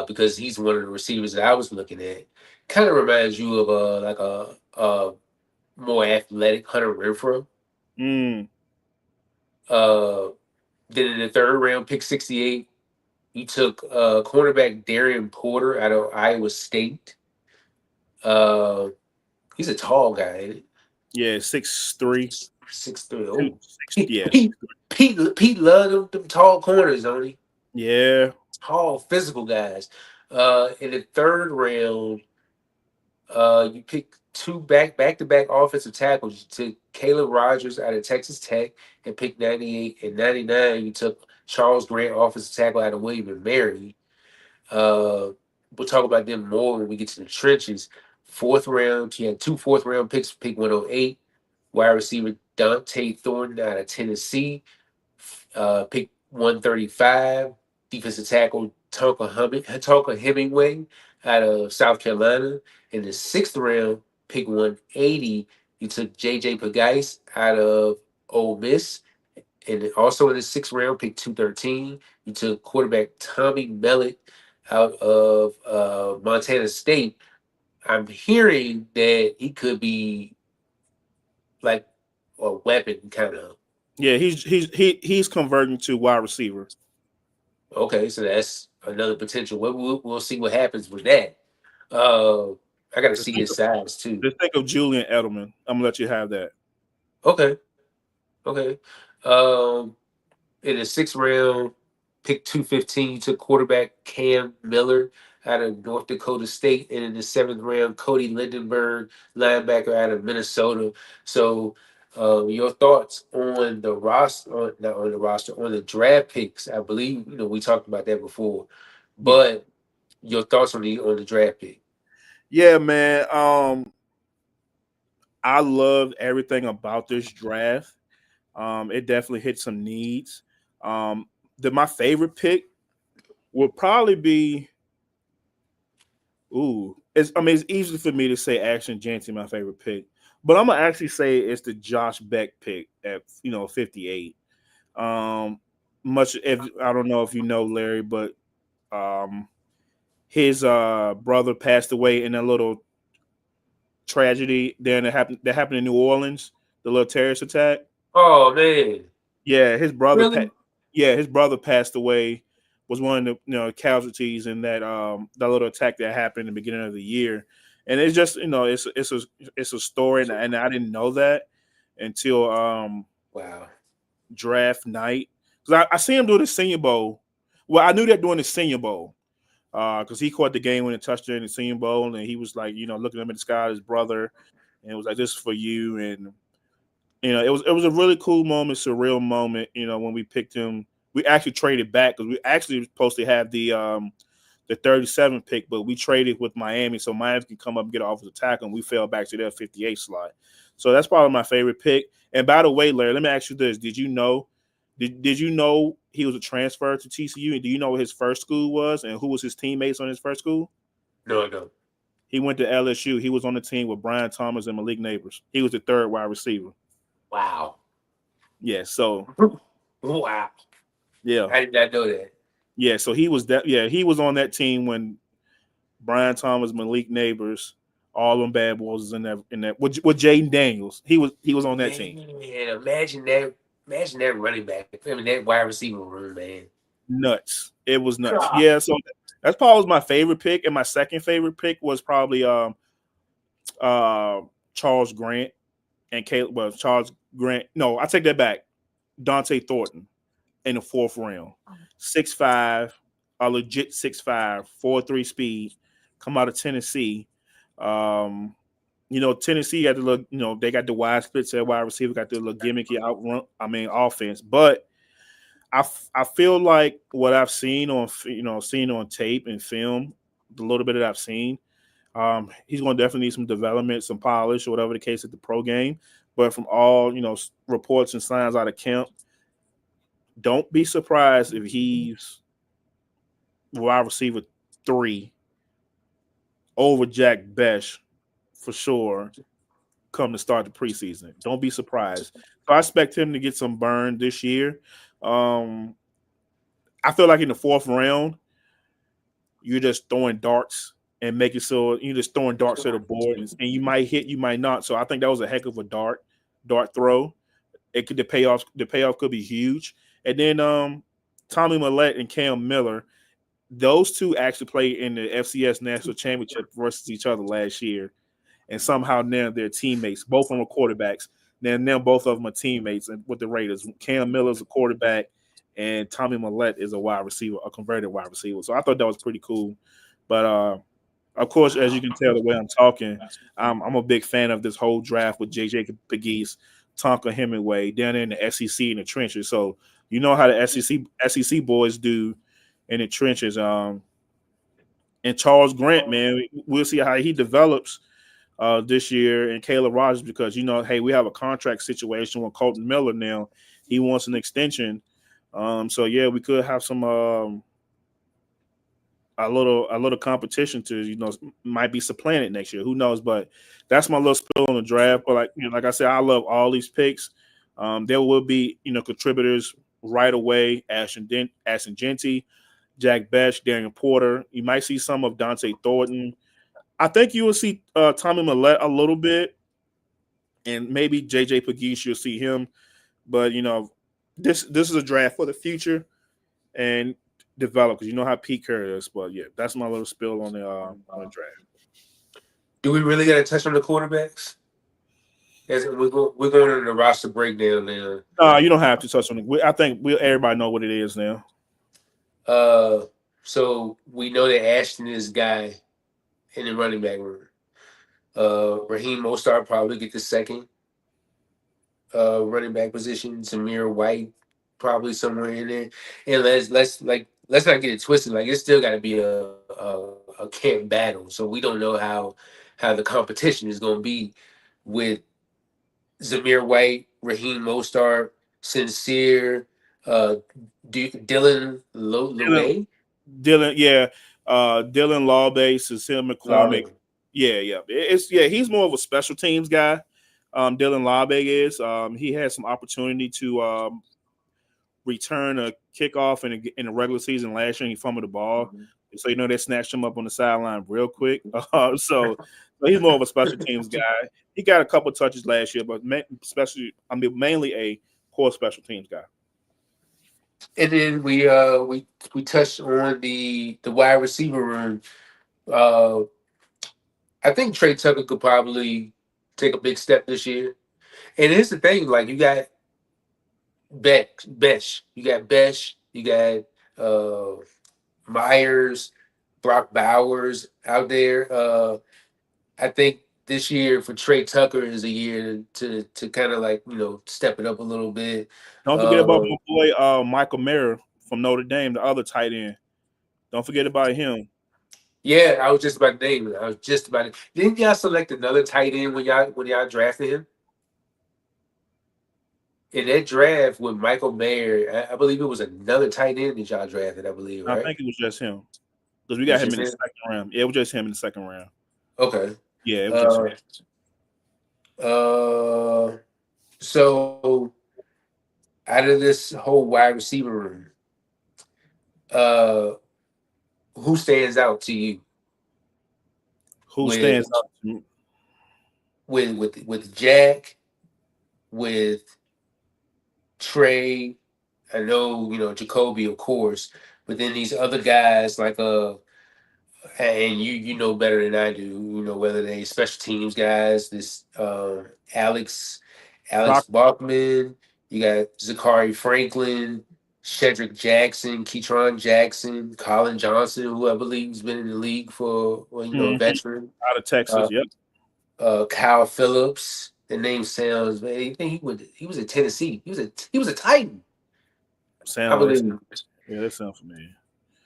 because he's one of the receivers that I was looking at. Kind of reminds you of like a more athletic Hunter Renfrow. Then in the third round, pick 68, you took cornerback Darian Porter out of Iowa State. He's a tall guy, ain't it? Yeah, 6'3". 6'3". Oh. Yeah. Pete loved them tall corners, don't he? Yeah. Tall, physical guys. In the third round, you picked two back-to-back offensive tackles. You took Caleb Rogers out of Texas Tech and picked 98 and 99. You took Charles Grant, offensive tackle out of William and Mary. we'll talk about them more when we get to the trenches. Fourth round, he had two fourth round picks, pick 108. Wide receiver Dante Thornton out of Tennessee, pick 135. Defensive tackle Tonka Hemingway out of South Carolina. In the sixth round, pick 180. You took J.J. Pagais out of Ole Miss. And also in the sixth round, pick 213, you took quarterback Tommy Mellett out of Montana State. I'm hearing that he could be like a weapon, kind of. Yeah, he's converting to wide receiver. Okay, so that's another potential. We'll see what happens with that. Uh, I got to Just see think his size too. just think of Julian Edelman. I'm gonna let you have that. Okay, okay. Um, in the sixth round, pick 215, you took quarterback Cam Miller out of North Dakota State. And in the seventh round, Cody Lindenberg, linebacker out of Minnesota. So, your thoughts on the roster, not on the roster, on the draft picks? I believe, we talked about that before, Yeah. but your thoughts on the draft pick? Yeah, man. I loved everything about this draft. It definitely hit some needs. My favorite pick would probably be it's easy for me to say Action Janty my favorite pick, but I'm gonna actually say it's the Josh Beck pick at 58. Um, much if I don't know if you know Larry, but um, his brother passed away in a little tragedy then that happened in New Orleans, the little terrorist attack. Oh, man. Yeah, his brother. Really? Yeah, his brother passed away. Was one of the casualties in that little attack that happened in the beginning of the year, and it's just it's a story, and I didn't know that until Wow. draft night because I see him do the Senior Bowl. Well, I knew that during the Senior Bowl because he caught the game when it touched in the Senior Bowl, and he was like looking up in the sky at his brother, and it was like this is for you, and it was a really cool moment, surreal moment. When we picked him, we actually traded back because we actually were supposed to have the 37 pick, but we traded with Miami so Miami can come up and get an offensive tackle, and we fell back to their 58 slot. So that's probably my favorite pick. And by the way, Larry, let me ask you this: Did you know? Did you know he was a transfer to TCU? And do you know what his first school was and who was his teammates on his first school? No, I don't. He went to LSU. He was on the team with Brian Thomas and Malik Neighbors. He was the third wide receiver. Wow. Yeah. So Wow. yeah. I did not know that. Yeah, so he was that. Yeah, he was on that team when Brian Thomas, Malik Neighbors, all them bad boys was in that with Jaden Daniels. He was on that team. Man, imagine that. Imagine that running back. I mean, that wide receiver room, man. Nuts. It was nuts. God. Yeah, so that's probably my favorite pick, and my second favorite pick was probably uh Charles Grant and Caleb. Well, Charles Grant. No, I take that back. Dante Thornton in the fourth round. 6'5", a legit 6'5", 4.3 speed, come out of Tennessee. Tennessee got the little, they got the wide splits at wide receiver, got the little gimmicky offense. But I feel like what I've seen on tape and film, the little bit that I've seen, he's going to definitely need some development, some polish, or whatever the case at the pro game. But from all reports and signs out of camp, don't be surprised if he's wide receiver 3 over Jack Besh for sure come to start the preseason. Don't be surprised. So I expect him to get some burn this year. I feel like in the fourth round, you're just throwing darts and making so you're just throwing darts at the board, and you might hit, you might not. So I think that was a heck of a dart throw. The payoff could be huge. And then Tommy Millette and Cam Miller, those two actually played in the FCS National Championship versus each other last year, and somehow now they're teammates. Both of them are quarterbacks. Now both of them are teammates with the Raiders. Cam Miller's a quarterback, and Tommy Millette is a wide receiver, a converted wide receiver. So I thought that was pretty cool. But of course, as you can tell the way I'm talking, I'm a big fan of this whole draft with J.J. Pegues, Tonka Hemingway down there in the SEC in the trenches. So you know how the SEC boys do in the trenches. And Charles Grant, man, we'll see how he develops this year, and Caleb Rogers, because hey, we have a contract situation with Colton Miller now. He wants an extension. So yeah, we could have some a little competition to might be supplanted next year. Who knows? But that's my little spill on the draft. But like I said, I love all these picks. There will be contributors right away. Ashton Genty, Jack Besh, Darian Porter. You might see some of Dante Thornton. I think you will see Tommy Millette a little bit, and maybe JJ Pegues. You'll see him. But this is a draft for the future and develop, because you know how Pete Carroll is. But yeah, that's my little spill on the draft. Do we really got to touch on the quarterbacks? As we're going into the roster breakdown now. You don't have to touch on it. I think everybody know what it is now. So we know that Ashton is guy in the running back room. Raheem Mostert probably get the second running back position. Zamir White probably somewhere in there. And let's not get it twisted. Like, it's still got to be a camp battle. So we don't know how the competition is going to be with Zamir White, Raheem Mostert, Sincere, Dylan Lowe. Dylan Lawbay, Cecile McCormick. Yeah. He's more of a special teams guy. Dylan Lawbay is. He had some opportunity to return a kickoff in the regular season last year, and he fumbled the ball. Mm-hmm. So they snatched him up on the sideline real quick. So he's more of a special teams guy. He got a couple touches last year, but mainly a core special teams guy. And then we touched on the wide receiver room. I think Trey Tucker could probably take a big step this year. And here's the thing: like, you got Besh, you got Myers, Brock Bowers out there. I think this year for Trey Tucker is a year to kind of step it up a little bit. Don't forget about my boy Michael Mayer from Notre Dame, the other tight end. Don't forget about him. Yeah, I was just about to name it. Didn't y'all select another tight end when y'all drafted him? In that draft with Michael Mayer, I believe it was another tight end that y'all drafted, I believe, right? I think it was just him. Because we got him in the second round. Yeah, it was just him in the second round. Okay. Yeah, it was just him. So out of this whole wide receiver room, who stands out to you? Who stands out to me? With Jack, with Trey, I know, Jacoby, of course, but then these other guys like and you know better than I do, whether they special teams guys, this Alex Bachman, you got Zachary Franklin, Shedrick Jackson, Ketron Jackson, Colin Johnson, who I believe has been in the league for a veteran. Out of Texas, yep. Kyle Phillips. The name sounds. I think he was at Tennessee. He was a Titan. I believe. Yeah, that sounds familiar.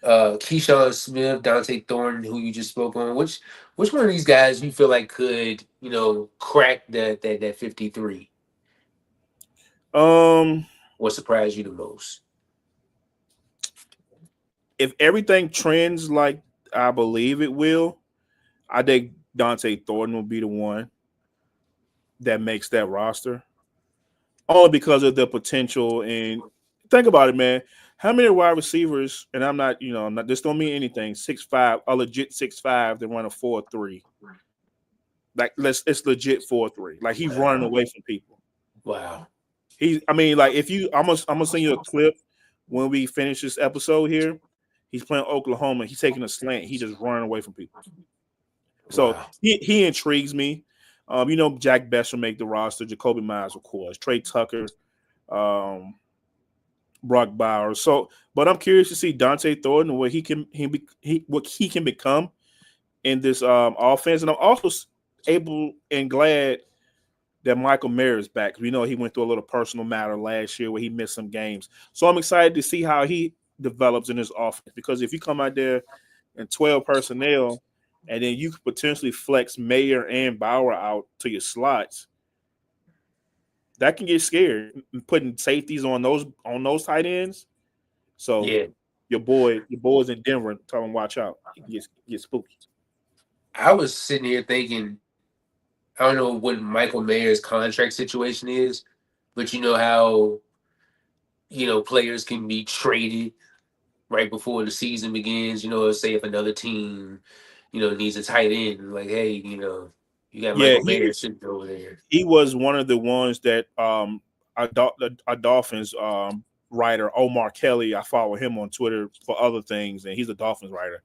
Keyshawn Smith, Dante Thornton, who you just spoke on. Which one of these guys you feel like could crack that 53? What surprised you the most? If everything trends like I believe it will, I think Dante Thornton will be the one that makes that roster. Only because of the potential. And think about it, man. How many wide receivers, and I'm not, this don't mean anything, 6'5", a legit 6'5", that run a 4.3. Like, it's legit 4.3. Like, he's running away from people. Wow. I'm gonna send you a clip when we finish this episode here. He's playing Oklahoma. He's taking a slant. He just running away from people. So he intrigues me. Jack Best will make the roster. Jacoby Myers, of course. Trey Tucker, Brock Bowers. So, but I'm curious to see Dante Thornton, what he can become in this offense. And I'm also able and glad that Michael Mayer is back. We know he went through a little personal matter last year where he missed some games. So I'm excited to see how he develops in his offense, because if you come out there and 12 personnel, and then you could potentially flex Mayer and Bauer out to your slots, that can get scary. Putting safeties on those tight ends. So Yeah. your boys in Denver, tell them watch out. It can get spooky. I was sitting here thinking, I don't know what Michael Mayer's contract situation is, but you know how, players can be traded right before the season begins. Say if another team, needs a tight end, like, hey, you got Yeah, Michael Mayer sitting over there. he was one of the ones that a Dolphins writer, Omar Kelly. I follow him on Twitter for other things, and he's a Dolphins writer.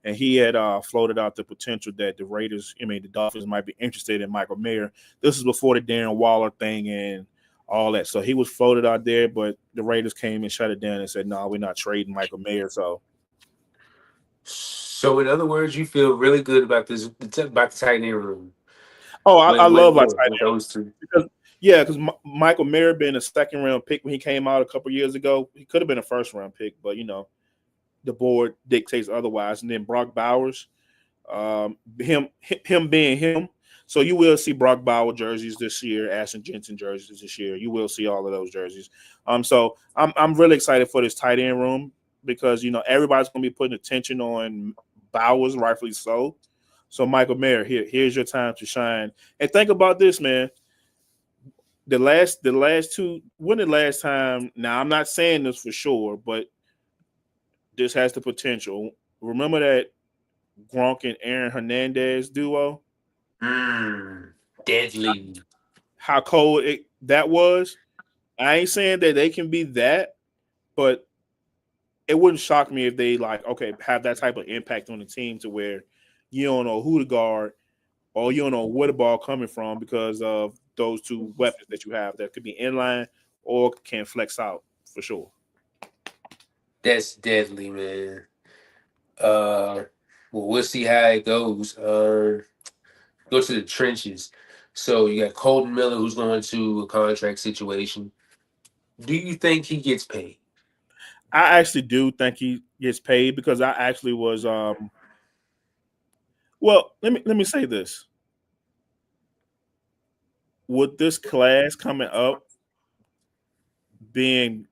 And he had floated out the potential that the Dolphins might be interested in Michael Mayer. This is before the Darren Waller thing and all that. So he was floated out there, but the Raiders came and shut it down and said, "No, we're not trading Michael Mayer." So So, in other words, you feel really good about about the tight end room. oh, I love our tight With those two. because because Michael Mayer being a second round pick when he came out a couple years ago, he could have been a first round pick, but the board dictates otherwise. And then Brock Bowers, him being him, so you will see Brock Bauer jerseys this year, Ashton Jensen jerseys this year. You will see all of those jerseys. So I'm really excited for this tight end room because everybody's going to be putting attention on Bowers, rightfully so. So Michael Mayer, here's your time to shine. And think about this, man. The last two, when the last time? Now I'm not saying this for sure, but this has the potential. Remember that Gronk and Aaron Hernandez duo? Deadly. How cold that was. I ain't saying that they can be that, but it wouldn't shock me if they have that type of impact on the team to where you don't know who to guard or you don't know where the ball coming from because of those two weapons that you have that could be inline or can flex out for sure. That's deadly, man. Well, we'll see how it goes. Go to the trenches. So you got Colton Miller, who's going to a contract situation. Do you think he gets paid? I actually do think he gets paid because I actually was well, let me say this. With this class coming up being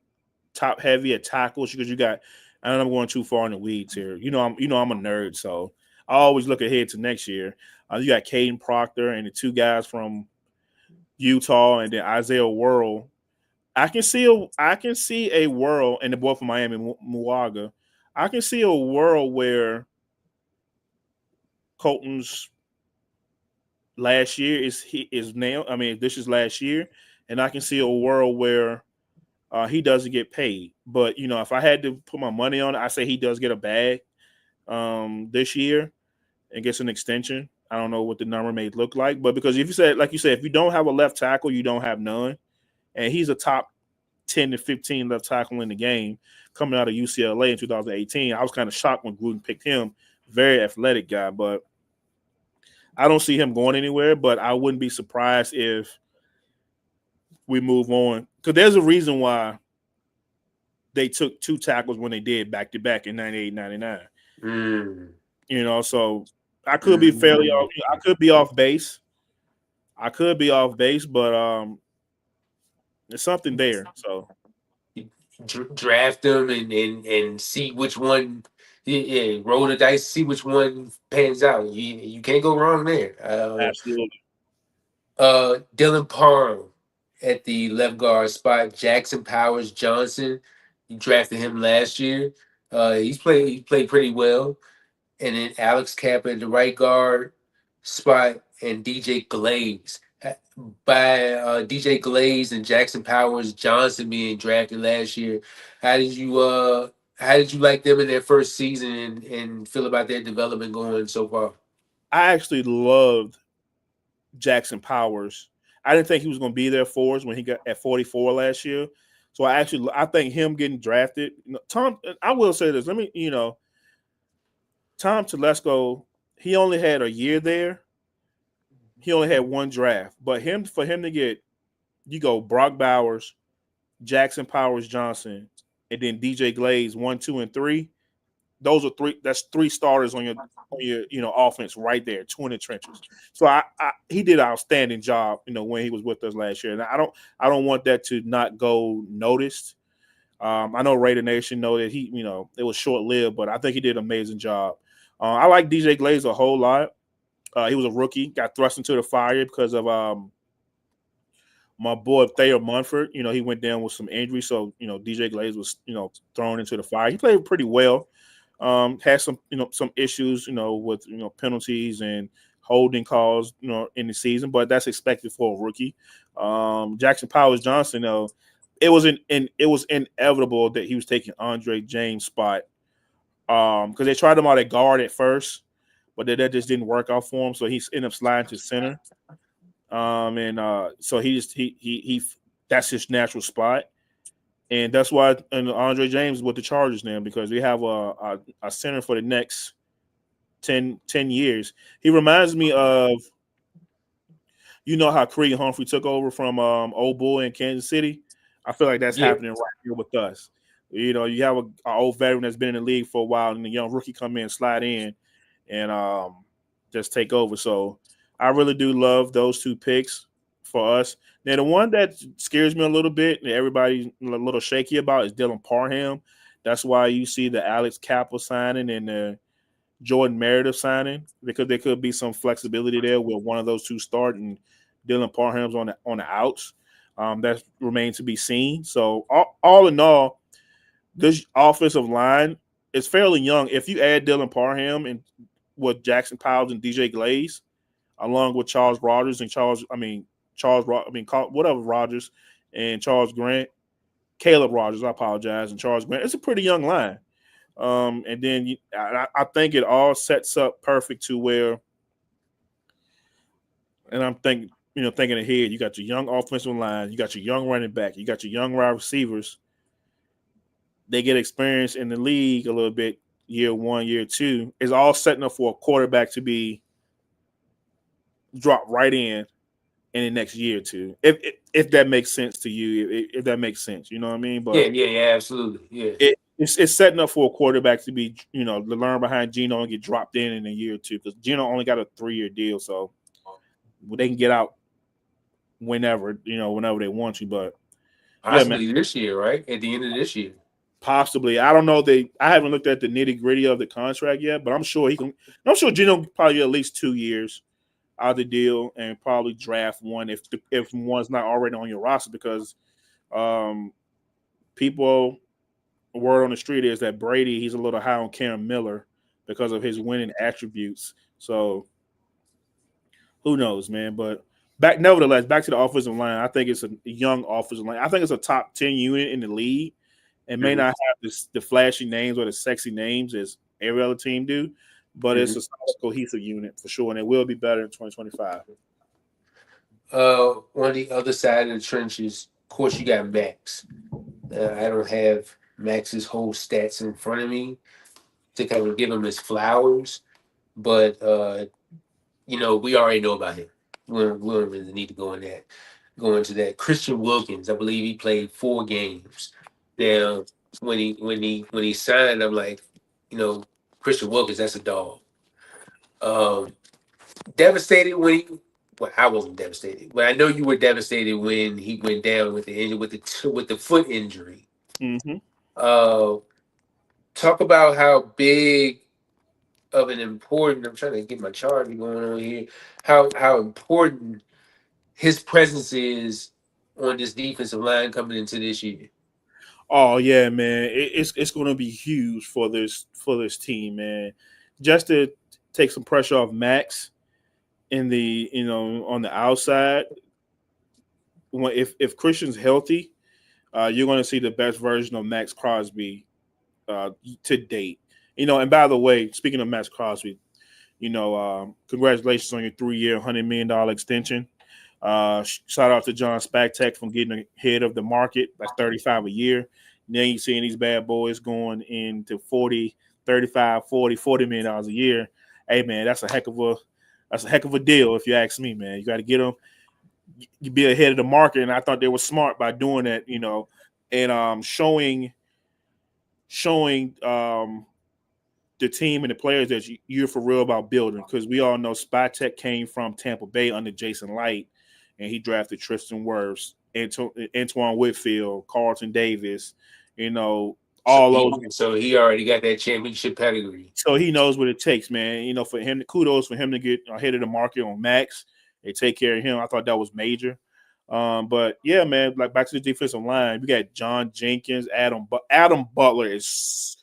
top heavy at tackles, because you got, I don't know, I'm going too far in the weeds here. I'm a nerd, so I always look ahead to next year. You got Caden Proctor and the two guys from Utah, and then Isaiah Worrell. I can see a world, and the boy from Miami, Muaga. I can see a world where Colton's last year is now. I mean, this is last year, and I can see a world where he doesn't get paid. But if I had to put my money on it, I say he does get a bag this year and gets an extension. I don't know what the number may look like, but because if you said, like you said, if you don't have a left tackle, you don't have none, and he's a top 10 to 15 left tackle in the game coming out of UCLA in 2018. I was kind of shocked when Gruden picked him. Very athletic guy, but I don't see him going anywhere. But I wouldn't be surprised if we move on, because there's a reason why they took two tackles when they did back to back in 98, 99. So I could be fairly off. I could be off base. But there's something there. So Draft them and see which one. Yeah, roll the dice, see which one pans out. You can't go wrong there. absolutely. Dylan Parham at the left guard spot. Jackson Powers Johnson, you drafted him last year. He played pretty well. And then Alex Kappa at the right guard spot, and DJ Glaze. By DJ Glaze and Jackson Powers Johnson being drafted last year, how did you like them in their first season and feel about their development going so far? I actually loved Jackson Powers. I didn't think he was going to be there for us when he got at 44 last year. So I think him getting drafted. Tom, I will say this. Tom Telesco, he only had a year there. He only had one draft, but for him to get, you go Brock Bowers, Jackson Powers Johnson, and then DJ Glaze 1, 2, and 3. those are three. That's three starters on your offense right there, two in the trenches. So he did an outstanding job, when he was with us last year, and I don't want that to not go noticed. I know Raider Nation know that it was short lived, but I think he did an amazing job. I like DJ Glaze a whole lot. He was a rookie, got thrust into the fire because of my boy Thayer Munford. He went down with some injury, so DJ Glaze was thrown into the fire. He played pretty well. Had some issues with penalties and holding calls in the season, but that's expected for a rookie. Jackson Powers Johnson, it was inevitable that he was taking Andre James' spot because they tried him out at guard at first, but that just didn't work out for him, so he ended up sliding to center. So he that's his natural spot. And that's why Andre James is with the Chargers now, because we have a center for the next 10 years. He reminds me of, how Creed Humphrey took over from Old Bull in Kansas City. I feel like that's happening right here with us. You have an old veteran that's been in the league for a while, and the young rookie come in, slide in, and just take over. So I really do love those two picks for us. Now, the one that scares me a little bit and everybody's a little shaky about is Dylan Parham. That's why you see the Alex Cappa signing and the Jordan Meredith signing, because there could be some flexibility there with one of those two start and Dylan Parham's on the outs. That remains to be seen. So all in all, this offensive line is fairly young. If you add Dylan Parham and with Jackson Powers and DJ Glaze, along with Charles Rogers and Rogers and Charles Grant, Caleb Rogers, I apologize, and Charles Grant. It's a pretty young line. And then I think it all sets up perfect to where, and I'm thinking ahead, you got your young offensive line, you got your young running back, you got your young wide receivers. They get experience in the league a little bit, year one, year two. It's all setting up for a quarterback to be dropped right in the next year or two, if that makes sense to you, if that makes sense, you know what I mean? But yeah, absolutely, yeah. It's setting up for a quarterback to be, to learn behind Geno and get dropped in a year or two, because Geno only got a 3-year deal, so they can get out whenever they want to. But possibly this year, right? At the end of this year, possibly. I don't know. I haven't looked at the nitty gritty of the contract yet, but I'm sure he can. I'm sure Geno probably get at least 2 years out of the deal and probably draft one if one's not already on your roster, because people. Word on the street is that Brady, he's a little high on Cam Miller because of his winning attributes. So who knows, man? But nevertheless, back to the offensive line. I think it's a young offensive line. I think it's a top 10 unit in the league. It may not have the flashy names or the sexy names as every other team do, but it's a solid, cohesive unit for sure, and it will be better in 2025. On the other side of the trenches, of course, you got Max. I don't have Max's whole stats in front of me to kind of give him his flowers, but we already know about him. We don't really need to go into that. Christian Wilkins, I believe he played 4 games. Now, when he signed, I'm like, Christian Wilkins, that's a dog. Devastated when he. Well, I wasn't devastated, but I know you were devastated when he went down with the injury, with the foot injury. Mm-hmm. Talk about how big of an important. I'm trying to get my chart going on here. How important his presence is on this defensive line coming into this year. Oh yeah, man, it's going to be huge for this team, man. Just to take some pressure off Max in the on the outside. If Christian's healthy, you're going to see the best version of Max Crosby to date. And by the way, speaking of Max Crosby, congratulations on your 3-year, $100 million extension. Shout out to John Spactek from getting ahead of the market. That's 35 a year. Now you're seeing these bad boys going into 40, 35, 40, $40 million a year. Hey man, that's a heck of a deal if you ask me, man. You got to get them. You be ahead of the market, and I thought they were smart by doing that, and showing the team and the players that you're for real about building, because we all know Spytek came from Tampa Bay under Jason Light, and he drafted Tristan Wirfs, Antoine Whitfield, Carlton Davis, you know, So all those. he already got that championship pedigree. So he knows what it takes, man. You know, for him, kudos for him to get ahead of the market on Max. They take care of him. I thought that was major. But yeah, man, like back to the defensive line, we got John Jenkins, Adam Butler is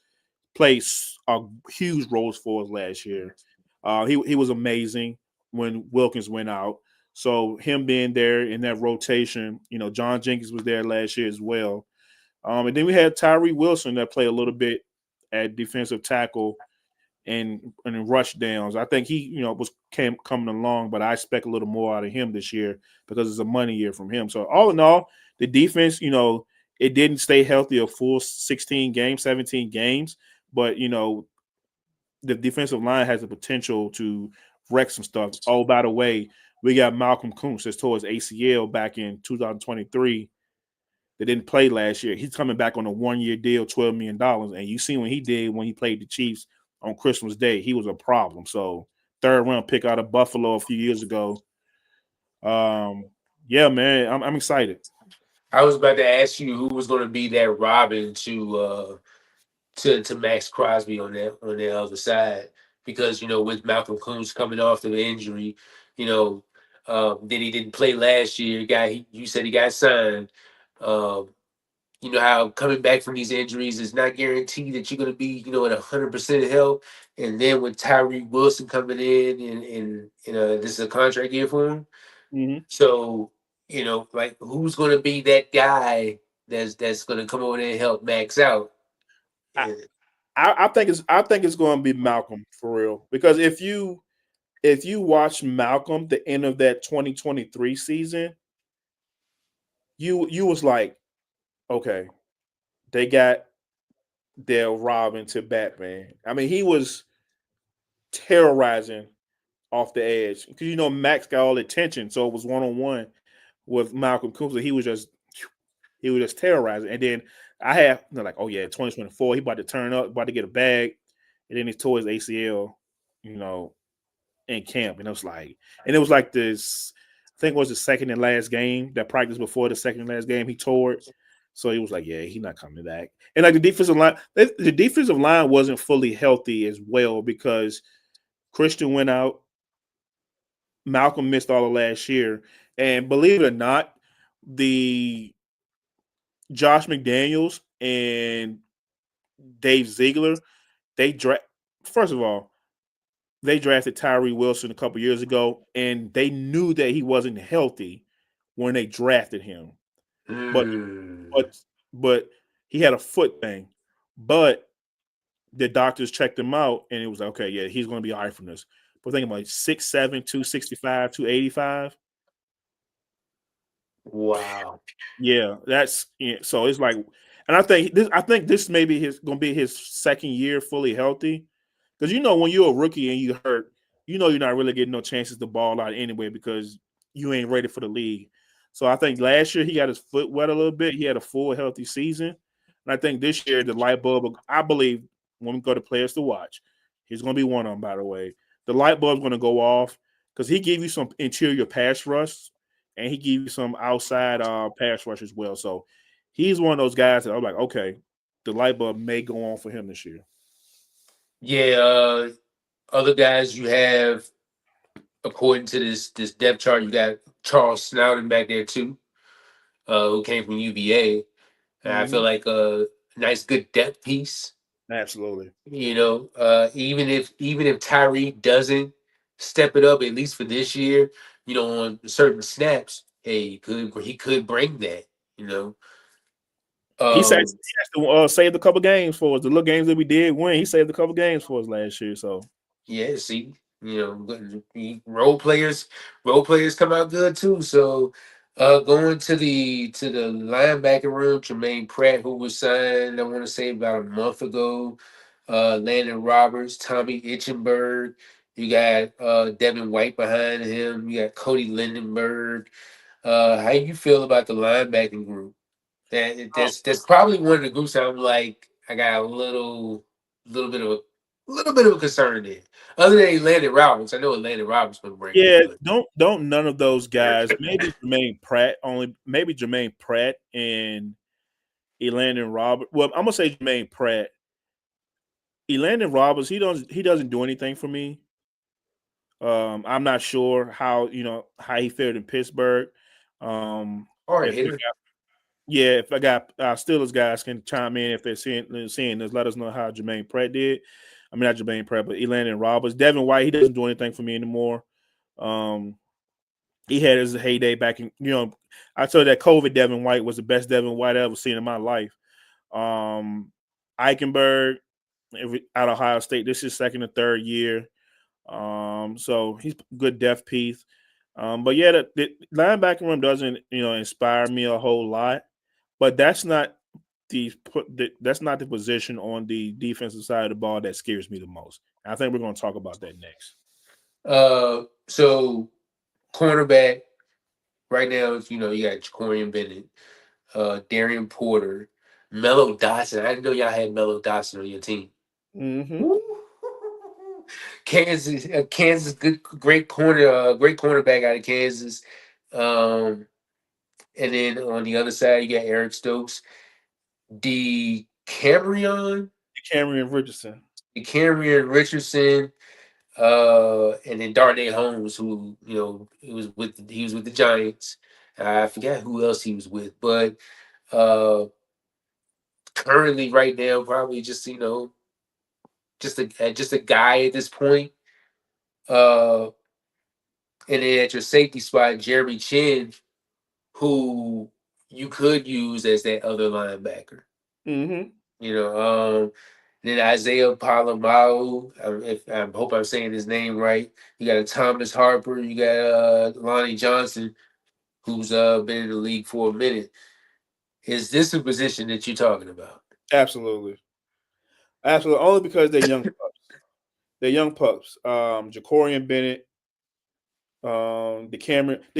plays huge roles for us last year. He was amazing when Wilkins went out. So him being there in that rotation, you know, John Jenkins was there last year as well. And then we had Tyree Wilson that played a little bit at defensive tackle and in rush downs. I think he, you know, was coming along, but I expect a little more out of him this year because it's a money year from him. So all in all, the defense, you know, it didn't stay healthy a full 16 games, 17 games, but you know, the defensive line has the potential to wreck some stuff. Oh, by the way, we got Malcolm Kuntz that's towards ACL back in 2023 that didn't play last year. He's coming back on a 1-year deal, $12 million. And you see what he did when he played the Chiefs on Christmas Day. He was a problem. So third round pick out of Buffalo a few years ago. Yeah, man, I'm excited. I was about to ask you who was going to be that Robin to Max Crosby on the other side, because you know with Malcolm Coons coming off of the injury, you know, then he didn't play last year. You said he got signed. Um, you know how coming back from these injuries is not guaranteed that you're going to be, you know, at 100% health. And then with Tyree Wilson coming in and this is a contract year for him. Mm-hmm. So, you know, like who's going to be that guy that's going to come over there and help Max out? I, And, I think it's going to be Malcolm for real, because if you watch Malcolm the end of that 2023 season, you was like, okay, they got their Robin to Batman. I mean, he was terrorizing off the edge because you know Max got all the attention, so it was 1-on-1 with Malcolm Cooper. He was just terrorizing, and then I had like, oh yeah, 2024, he about to turn up, about to get a bag, and then he tore his ACL, you know, in camp, and it was like this. I think it was the second and last game, that practice before the second and last game he tore it. So he was like, yeah, he's not coming back. And like the defensive line wasn't fully healthy as well because Christian went out, Malcolm missed all of last year, and believe it or not, the Josh McDaniels and Dave Ziegler, they draft. First of all, they drafted Tyree Wilson a couple years ago, and they knew that he wasn't healthy when they drafted him. But mm, but but he had a foot thing. But the doctors checked him out, and it was like, okay, yeah, he's going to be all right from this. But think about it, 6'7", 265, 285. wow. Yeah, that's yeah, so it's like, and I think this maybe his gonna be his second year fully healthy, because you know when you're a rookie and you hurt, you know you're not really getting no chances to ball out anyway because you ain't ready for the league. So I think last year he got his foot wet a little bit. He had a full healthy season, and I think this year the light bulb. I believe when we go to players to watch, he's gonna be one of them. By the way, the light bulb's gonna go off because he gave you some interior pass rush and he gave you some outside pass rush as well. So he's one of those guys that I'm like, okay, the light bulb may go on for him this year. Yeah, other guys you have according to this depth chart, you got Charles Snowden back there too, who came from UVA. And I feel Mm-hmm. like a nice good depth piece. Absolutely. You know, even if Tyree doesn't step it up at least for this year, you know, on certain snaps, hey, he could bring that. You know, He said he um, has to save a couple games for us. The little games that we did win, he saved a couple games for us last year. So yeah. See, you know, role players come out good too. So, going to the linebacker room, Jermaine Pratt, who was signed, I want to say about a month ago. Landon Roberts, Tommy Itchenberg. You got Devin White behind him. You got Cody Lindenberg. How you feel about the linebacking group? um, That's probably one of the groups I'm like I got a little bit of little bit of a concern there. Other than Landon Roberts, I know Landon Roberts been breaking, Yeah, but don't none of those guys. Maybe Jermaine Pratt only. Maybe Jermaine Pratt and Elandon Roberts. Well, I'm gonna say Jermaine Pratt. Elandon Roberts. He doesn't do anything for me. I'm not sure how he fared in Pittsburgh. hard If we hitter. got, yeah, if I got Steelers guys can chime in if they're seeing this, let us know how Jermaine Pratt did. I mean not Jermaine Pratt, but Elandon Roberts. Devin White, he doesn't do anything for me anymore. Um, he had his heyday back in, I told you that COVID Devin White was the best Devin White I ever seen in my life. Eichenberg out of Ohio State. This is second or third year. So he's good depth piece. But yeah, the linebacker room doesn't, inspire me a whole lot. But that's not that's not the position on the defensive side of the ball that scares me the most. I think we're going to talk about that next. So cornerback right now, you got Jacorian Bennett, Darian Porter, Mello Dotson. I didn't know y'all had Mello Dotson on your team. Mm-hmm. Woo. Kansas, great cornerback out of Kansas. And then on the other side, you got Eric Stokes, the Camryon, Cameron Richardson. Richardson, and then Darnay Holmes, who he was with the Giants. I forgot who else he was with, but uh, currently right now, probably just a guy at this point. Uh, and then at your safety spot, Jeremy Chin, who you could use as that other linebacker. Mm-hmm. Then Isaiah Palomau. I hope I'm saying his name right. You got a Thomas Harper. You got Lonnie Johnson, who's been in the league for a minute. Is this a position that you're talking about? Absolutely. Absolutely. Only because they're young pups. They're young pups. Jacorian Bennett, the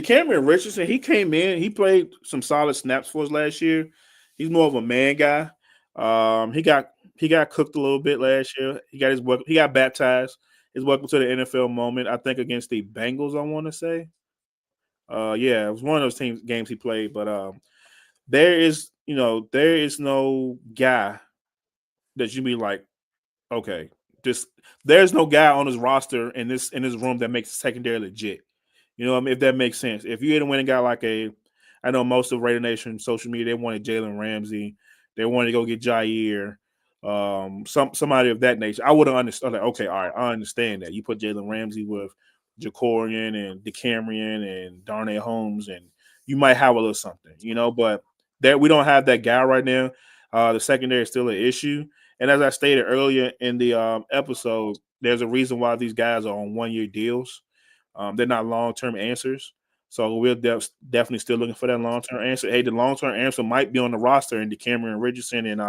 Cameron Richardson, he came in, he played some solid snaps for us last year. He's more of a man guy. He got cooked a little bit last year. He got baptized. His welcome to the NFL moment, I think against the Bengals, I want to say. Yeah, it was one of those games he played, but there is no guy that you be like, okay, just there's no guy on his roster in this room that makes secondary legit. If that makes sense. If you had win a guy like I know most of Raider Nation social media, they wanted Jalen Ramsey, they wanted to go get Jair, somebody of that nature. I would have understood. Like, okay, all right, I understand that you put Jalen Ramsey with Jacorian and DeCamerion and Darnay Holmes, and you might have a little something, But that we don't have that guy right now. The secondary is still an issue. And as I stated earlier in the episode, there's a reason why these guys are on 1-year deals. They're not long-term answers. So we're definitely still looking for that long-term answer. Hey, the long-term answer might be on the roster in Cameron Richardson and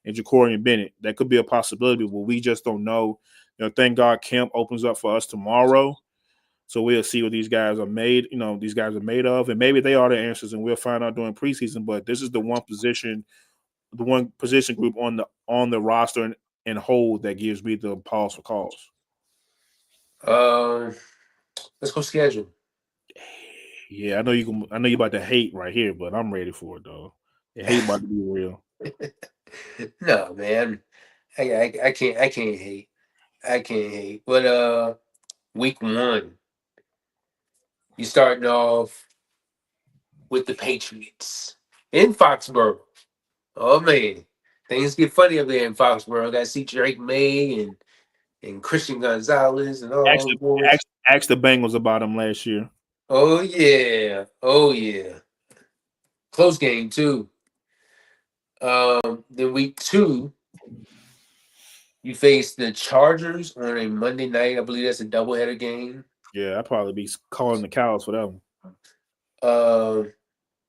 Jacorian Bennett. That could be a possibility, but we just don't know. Thank God camp opens up for us tomorrow. So we'll see what these guys are made. These guys are made of, and maybe they are the answers, and we'll find out during preseason. But this is the one position group on the roster and hold that gives me the pause for cause. Let's go schedule. Yeah, I know you about to hate right here, but I'm ready for it though. The hate about to be real. No, man, I can't hate. I can't hate. But week one, you starting off with the Patriots in Foxborough. Oh man, things get funny up there in Foxborough. Got to see Drake May and Christian Gonzalez and all those Actually, boys. asked the Bengals about him last year. Oh yeah, oh yeah. Close game too. Then week two, you face the Chargers on a Monday night. I believe that's a doubleheader game. Yeah, I'd probably be calling the cows for that one.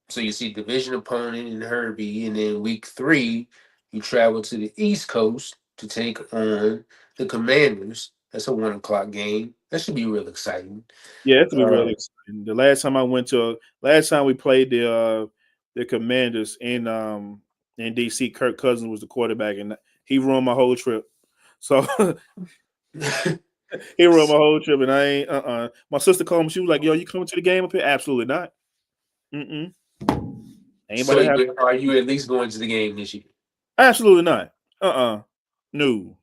So you see division opponent in Herbie, and then week three, you travel to the East Coast to take on the Commanders. That's a 1 o'clock game. That should be real exciting. Yeah, it could be Uh, really exciting. The last time we played the Commanders in DC, Kirk Cousins was the quarterback, and he ruined my whole trip. So he ruined my whole trip, and I ain't. My sister called me. She was like, "Yo, you coming to the game up here?" Absolutely not. Mm-mm. Ain't about So to happen. are you at least going to the game this year? Absolutely not. No.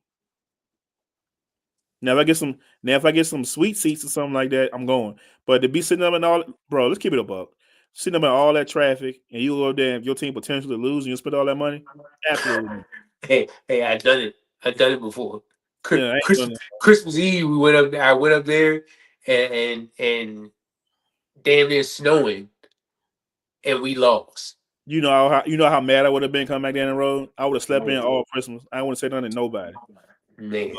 Now if I get some sweet seats or something like that, I'm going. But to be sitting up in all, bro, let's keep it a buck. Sitting up in all that traffic, and you go there, if your team potentially lose, and you spend all that money, absolutely not. Hey, I done it. I done it before. Yeah, I ain't doing that. Christmas Eve, we went up. I went up there, and damn near snowing, and we lost. You know how mad I would have been coming back down the road. I would have slept in all Christmas. I wouldn't say nothing to nobody. Man,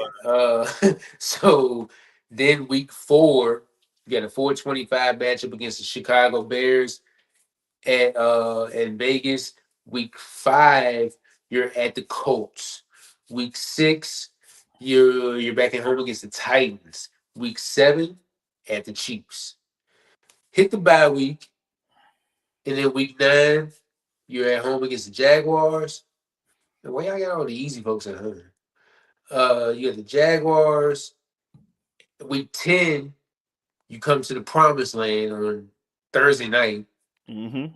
so then week 4, you got a 425 matchup against the Chicago Bears at Vegas. Week 5, you're at the Colts. Week 6, you're back at home against the Titans. Week 7, at the Chiefs. Hit the bye week, and then week 9, you're at home against the Jaguars. And why y'all got all the easy folks at home? You got the Jaguars. Week 10, you come to the promised land on Thursday night, Mm-hmm.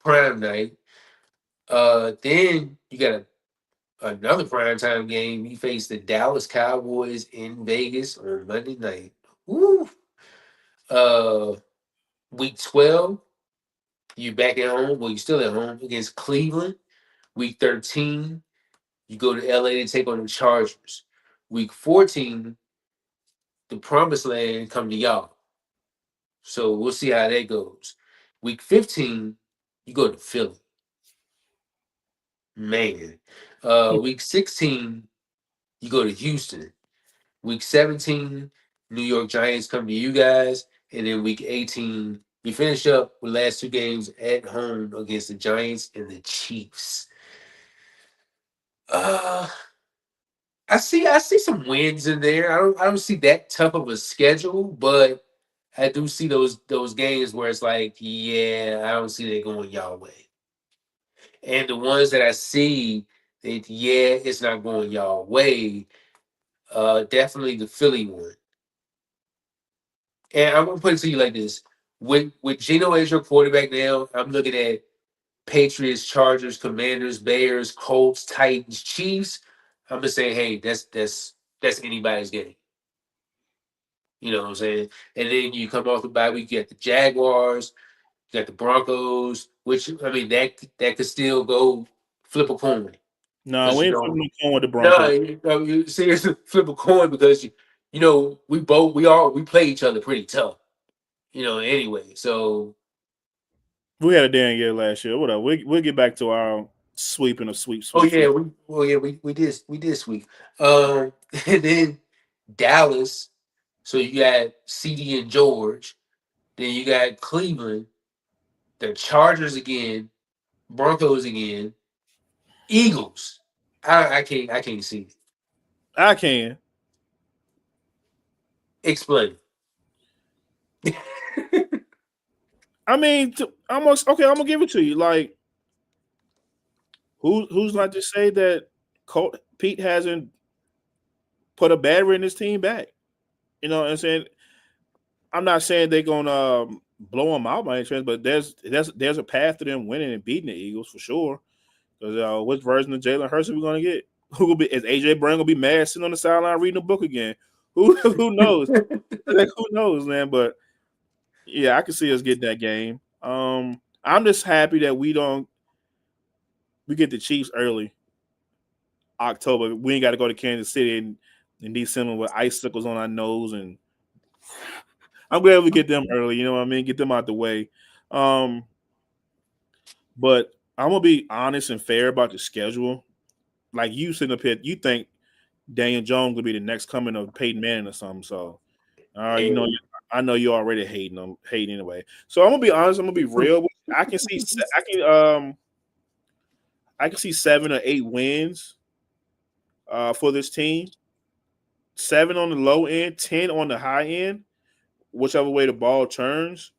prime night. Then you got another primetime game. You face the Dallas Cowboys in Vegas on Monday night. Woo! Uh, week 12, you back at home. Well, you're still at home against Cleveland. Week 13, you go to LA to take on the Chargers. Week 14, the promised land come to y'all. So we'll see how that goes. Week 15, you go to Philly. Man. Week 16, you go to Houston. Week 17, New York Giants come to you guys. And then week 18, you finish up with last 2 games at home against the Giants and the Chiefs. Uh I see some wins in there. I don't see that tough of a schedule, but I do see those games where it's like, yeah, I don't see that going y'all way. And the ones that I see that, yeah, it's not going y'all way, definitely the Philly one. And I'm gonna put it to you like this: with Geno as your quarterback now, I'm looking at Patriots, Chargers, Commanders, Bears, Colts, Titans, Chiefs. I'm just saying, hey, that's anybody's game. You know what I'm saying? And then you come off the bye week, you got the Jaguars, you got the Broncos, which I mean that could still go flip a coin No, because we you ain't know flipping no coin with the no, Broncos. you seriously flip a coin because you know we play each other pretty tough, you know. Anyway, so We had a damn year last year. Whatever. We'll get back to our sweeping of sweep, oh sweep, yeah, sweep. we did sweep. And then Dallas. So you got CD and George. Then you got Cleveland, the Chargers again, Broncos again, Eagles. I can't see it. I can. Explain. I mean, almost okay. I'm gonna give it to you. Like, who's not to say that Pete hasn't put a battery in his team back? You know what I'm saying? I'm not saying they're gonna blow them out by any chance, but there's a path to them winning and beating the Eagles for sure. Because which version of Jalen Hurts are we gonna get? Who will be? Is AJ Brown gonna be mad sitting on the sideline reading a book again? Who knows? Like, who knows, man? But yeah, I can see us getting that game. I'm just happy that we get the Chiefs early October. We ain't got to go to Kansas City in December with icicles on our nose, and I'm glad we get them early. You know what I mean? Get them out the way. Um, but I'm gonna be honest and fair about the schedule. Like you sitting up here, you think Daniel Jones will be the next coming of Peyton Manning or something. So, you know, And I know you're already hating anyway. So I'm gonna be honest. I'm gonna be real. I can see 7 or 8 wins for this team. 7 on the low end, 10 on the high end, whichever way the ball turns.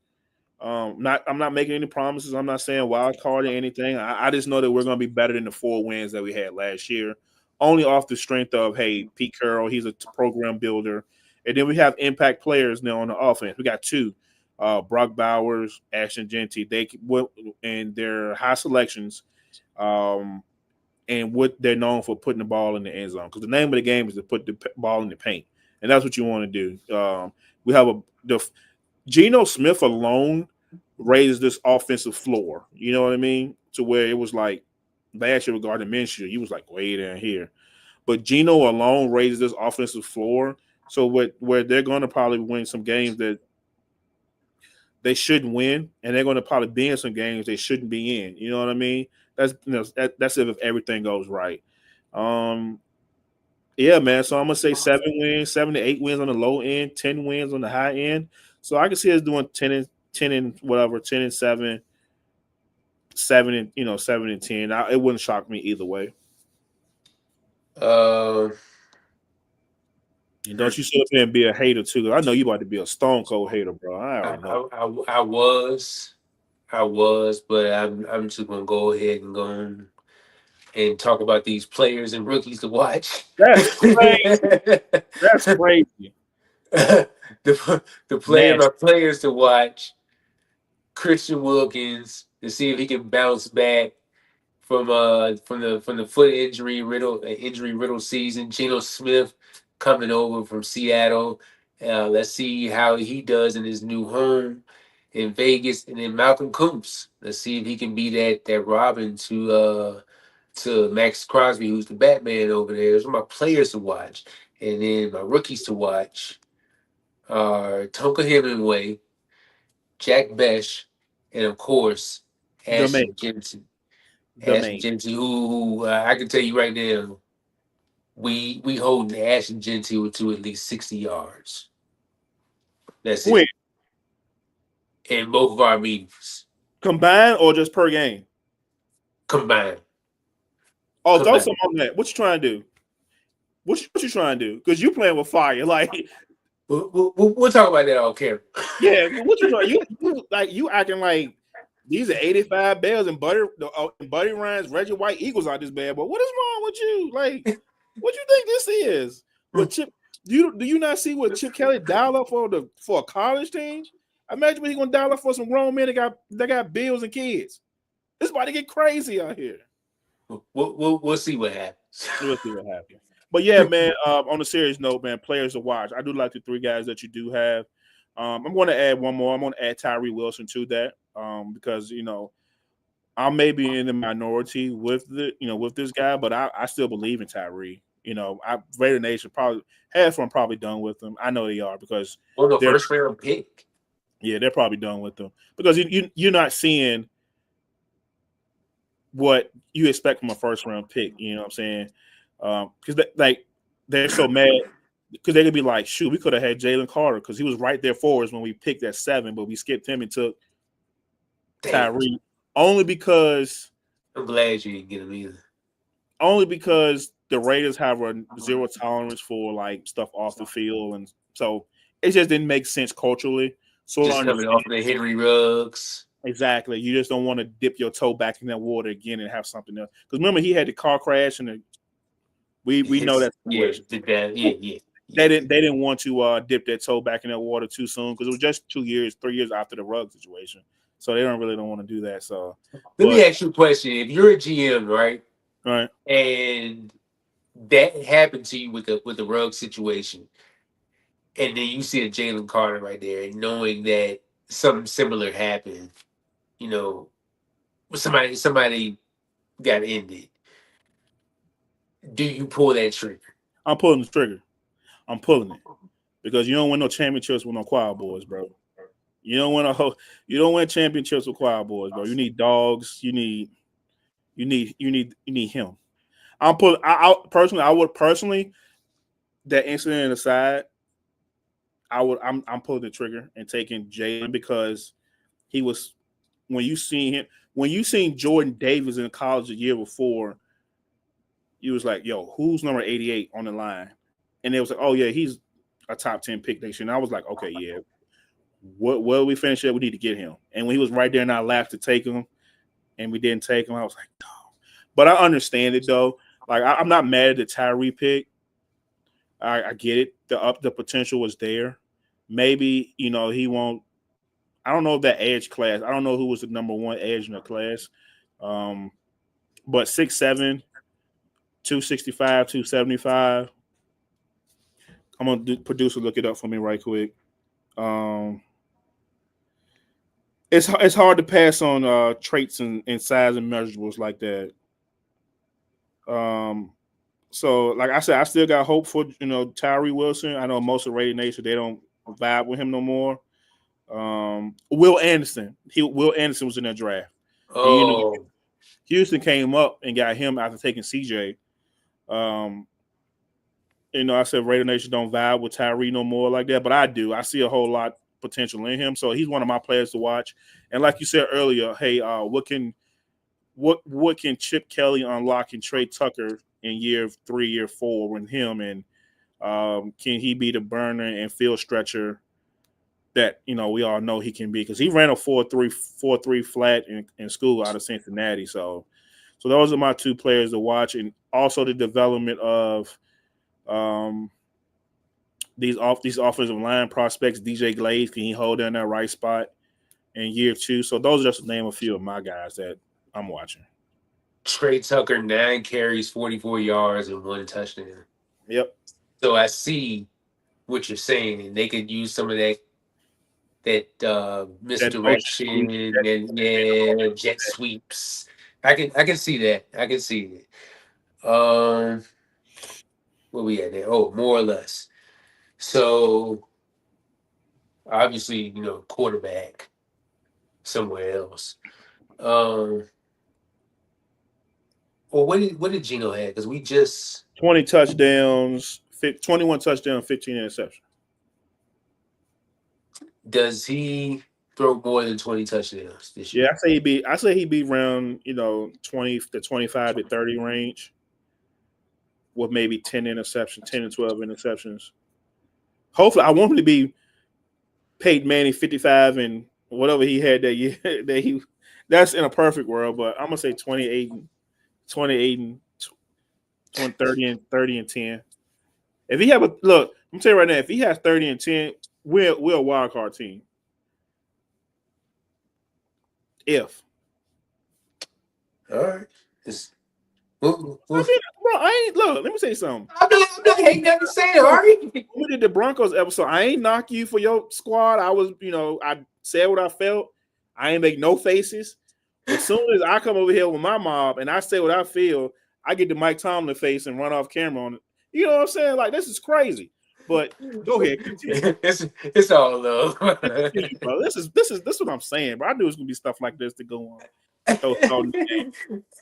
I'm not making any promises. I'm not saying wild card or anything. I just know that we're going to be better than the 4 wins that we had last year only off the strength of, hey, Pete Carroll, he's a program builder. And then we have impact players now on the offense. We got two, Brock Bowers, Ashton Genty. They and their high selections, and what they're known for, putting the ball in the end zone. Because the name of the game is to put the ball in the paint, and that's what you want to do. We have Geno Smith alone raised this offensive floor. You know what I mean? To where it was like last year with Gardner Minshew, he was like way down here. But Geno alone raises this offensive floor. So where they're going to probably win some games that they shouldn't win, and they're going to probably be in some games they shouldn't be in. You know what I mean? That's if everything goes right. Yeah, man. So I'm gonna say 7 wins, 7 to 8 wins on the low end, 10 wins on the high end. So I can see us doing 10 and whatever, 10-7, 7-10. It wouldn't shock me either way. And don't you sit up there and be a hater too? I know you about to be a stone cold hater, bro. I already know. I was, but I'm just gonna go ahead and go on and talk about these players and rookies to watch. That's crazy. That's crazy. the players to watch. Christian Wilkins, to see if he can bounce back from the foot injury riddle season. Geno Smith coming over from Seattle. Let's see how he does in his new home in Vegas. And then Malcolm Koontz. Let's see if he can be that Robin to Max Crosby, who's the Batman over there. Those are my players to watch. And then my rookies to watch are Tonka Hemingway, Jack Besh, and of course, Ashton Jensen. Ashton Jensen, who I can tell you right now, we holding Ashton Jensen to at least 60 yards. That's it. In both of our meetings. Combined or just per game? Combined. Oh, throw some on that. What you trying to do? What you trying to do? Because you playing with fire. Like we'll talk about that on camera. Yeah, what you trying? You acting like these are 85 Bears and Buddy Ryan's Reggie White Eagles out this bad boy. What is wrong with you? Like, what you think this is? What Chip? Do you not see what Chip Kelly dialed up for a college team? Imagine what he's gonna dial up for some grown men that got bills and kids. It's about to get crazy out here. We'll see what happens. We'll see what happens. But yeah, man. On a serious note, man, players to watch. I do like the three guys that you do have. I'm going to add one more. I'm going to add Tyree Wilson to that because I may be in the minority with this guy, but I still believe in Tyree. Raider Nation probably half of them probably done with them. I know they are because the first round pick. Yeah, they're probably done with them because you're not seeing what you expect from a first round pick. You know what I'm saying? Because they're so mad because they could be like, shoot, we could have had Jalen Carter because he was right there for us when we picked at 7, but we skipped him and took Tyree only because I'm glad you didn't get him either. Only because the Raiders have a zero tolerance for like stuff off the field, and so it just didn't make sense culturally. So just coming off the Henry Ruggs. Exactly. You just don't want to dip your toe back in that water again and have something else. Because remember, he had the car crash, and we know that situation. Yeah. They didn't want to dip their toe back in that water too soon because it was just 3 years after the Ruggs situation. So they don't want to do that. So let me ask you a question: if you're a GM, right, and that happened to you with the Ruggs situation, and then you see a Jalen Carter right there, and knowing that something similar happened, somebody got ended, do you pull that trigger? I'm pulling the trigger. I'm pulling it because you don't win no championships with no choir boys, bro. You don't win championships with choir boys, bro. You need dogs. You need him. I'm pulling. I would personally. That incident aside, I'm pulling the trigger and taking Jalen because he was when you seen Jordan Davis in college the year before, you was like, yo, who's number 88 on the line? And it was like, oh yeah, he's a top 10 pick next year. And I was like, okay, yeah. What we finish at, we need to get him. And when he was right there in our lap to take him, and we didn't take him, I was like, no. But I understand it though. Like I'm not mad at the Tyree pick. I get it. The potential was there. Maybe he won't. I don't know if that edge class. I don't know who was the number one edge in the class. Um, but 6'7", 265, 275. I'm gonna producer look it up for me right quick. Um, it's hard to pass on traits and size and measurables like that. Um, so like I said, I still got hope for Tyree Wilson. I know most of Raider Nation they don't vibe with him no more. Will Anderson, Will Anderson was in that draft, and Oh, Houston came up and got him after taking CJ. Um, I said Raider Nation don't vibe with Tyree no more like that, but I do. I see a whole lot potential in him, so he's one of my players to watch. And like you said earlier, hey, what can Chip Kelly unlock in Trey Tucker in year 3, year 4 with him, and can he be the burner and field stretcher that we all know he can be? Because he ran a 4.3 flat in school out of Cincinnati. So those are my two players to watch, and also the development of these offensive line prospects. DJ Glaze, can he hold down that right spot in year 2? So those are just to name a few of my guys that I'm watching. Trey Tucker, 9 carries, 44 yards, and 1 touchdown. Yep. So I see what you're saying, and they could use some of that misdirection and jet sweeps. I can see that. I can see it. Where we at there? Oh, more or less. So obviously, quarterback somewhere else. Well, what did Gino have? Because we just 20 touchdowns, 21 touchdowns, 15 interceptions. Does he throw more than 20 touchdowns this year? Yeah, I say he'd be around 20 to 25 to 30 range, with maybe 10 interceptions, 10 to 12 interceptions. Hopefully, I want him to be Peyton Manning 55 and whatever he had that year. That's in a perfect world, but I'm gonna say 28 and 30 and 10. If he have I'm telling you right now, if he has 30 and 10, we're a wild card team. If. All right. I mean, bro, I ain't let me say something. I'm not hating nothing saying, Ari. When we did the Broncos episode, I ain't knock you for your squad. I was, I said what I felt. I ain't make no faces. But as soon as I come over here with my mob and I say what I feel, I get the Mike Tomlin face and run off camera on it. You know what I'm saying? Like, this is crazy. But go ahead, continue. It's all love. Continue, bro. This is what I'm saying, bro. I knew it was gonna be stuff like this to go on.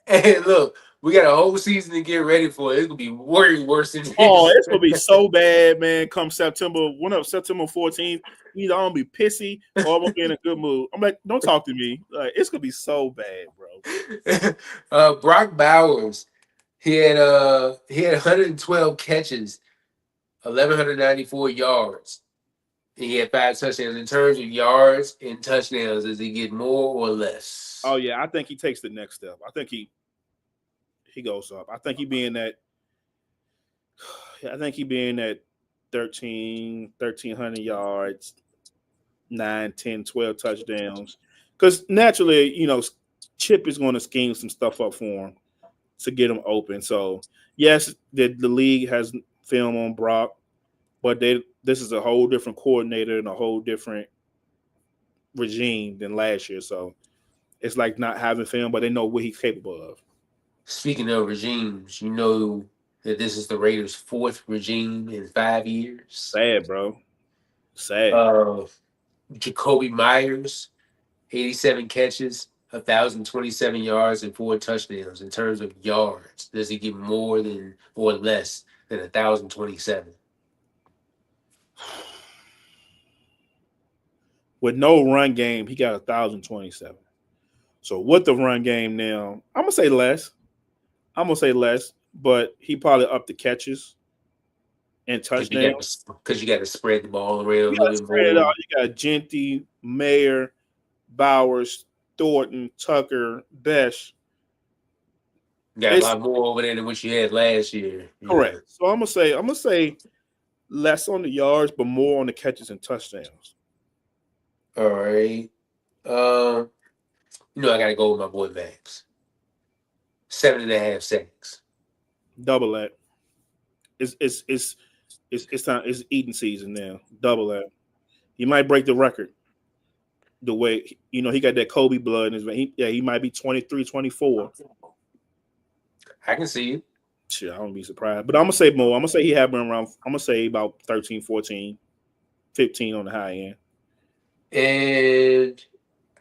Hey, look, we got a whole season to get ready for. It's gonna be way worse than this. Oh, it's gonna be so bad, man. Come September 14th, either I'm gonna be pissy or I'm gonna be in a good mood. I'm like, don't talk to me. Like, it's gonna be so bad, bro. Brock Bowers, he had 112 catches, 1,194 yards. And he had 5 touchdowns. In terms of yards and touchdowns, does he get more or less? Oh yeah, I think he takes the next step. I think he goes up. I think he being that 1,300 yards, 9, 10, 12 touchdowns. Because naturally, Chip is going to scheme some stuff up for him to get him open. So yes, the league has film on Brock, but this is a whole different coordinator and a whole different regime than last year. So it's like not having film, but they know what he's capable of. Speaking of regimes, you know that this is the Raiders' 4th regime in 5 years. Sad, bro. Sad. Jacoby Myers, 87 catches, 1,027 yards, and 4 touchdowns. In terms of yards, does he get more than or less than 1,027? With no run game, he got 1,027. So with the run game now, I'm gonna say less, but he probably upped the catches and touchdowns. Because you got to spread the ball around. You got Genty, Mayer, Bowers, Thornton, Tucker, Besh. got a It's lot more over there than what you had last year. correct. Yeah. So I'm gonna say less on the yards, but more on the catches and touchdowns. All right. Um, I gotta go with my boy Max. 7.5 sacks. Double that. It's time. It's eating season now. Double that. He might break the record. The way he got that Kobe blood in his vein. He might be 23, 24. I can see it. Shit, I wouldn't be surprised. But I'm gonna say more. I'm gonna say he had been around. I'm gonna say about 13, 14, 15 on the high end. And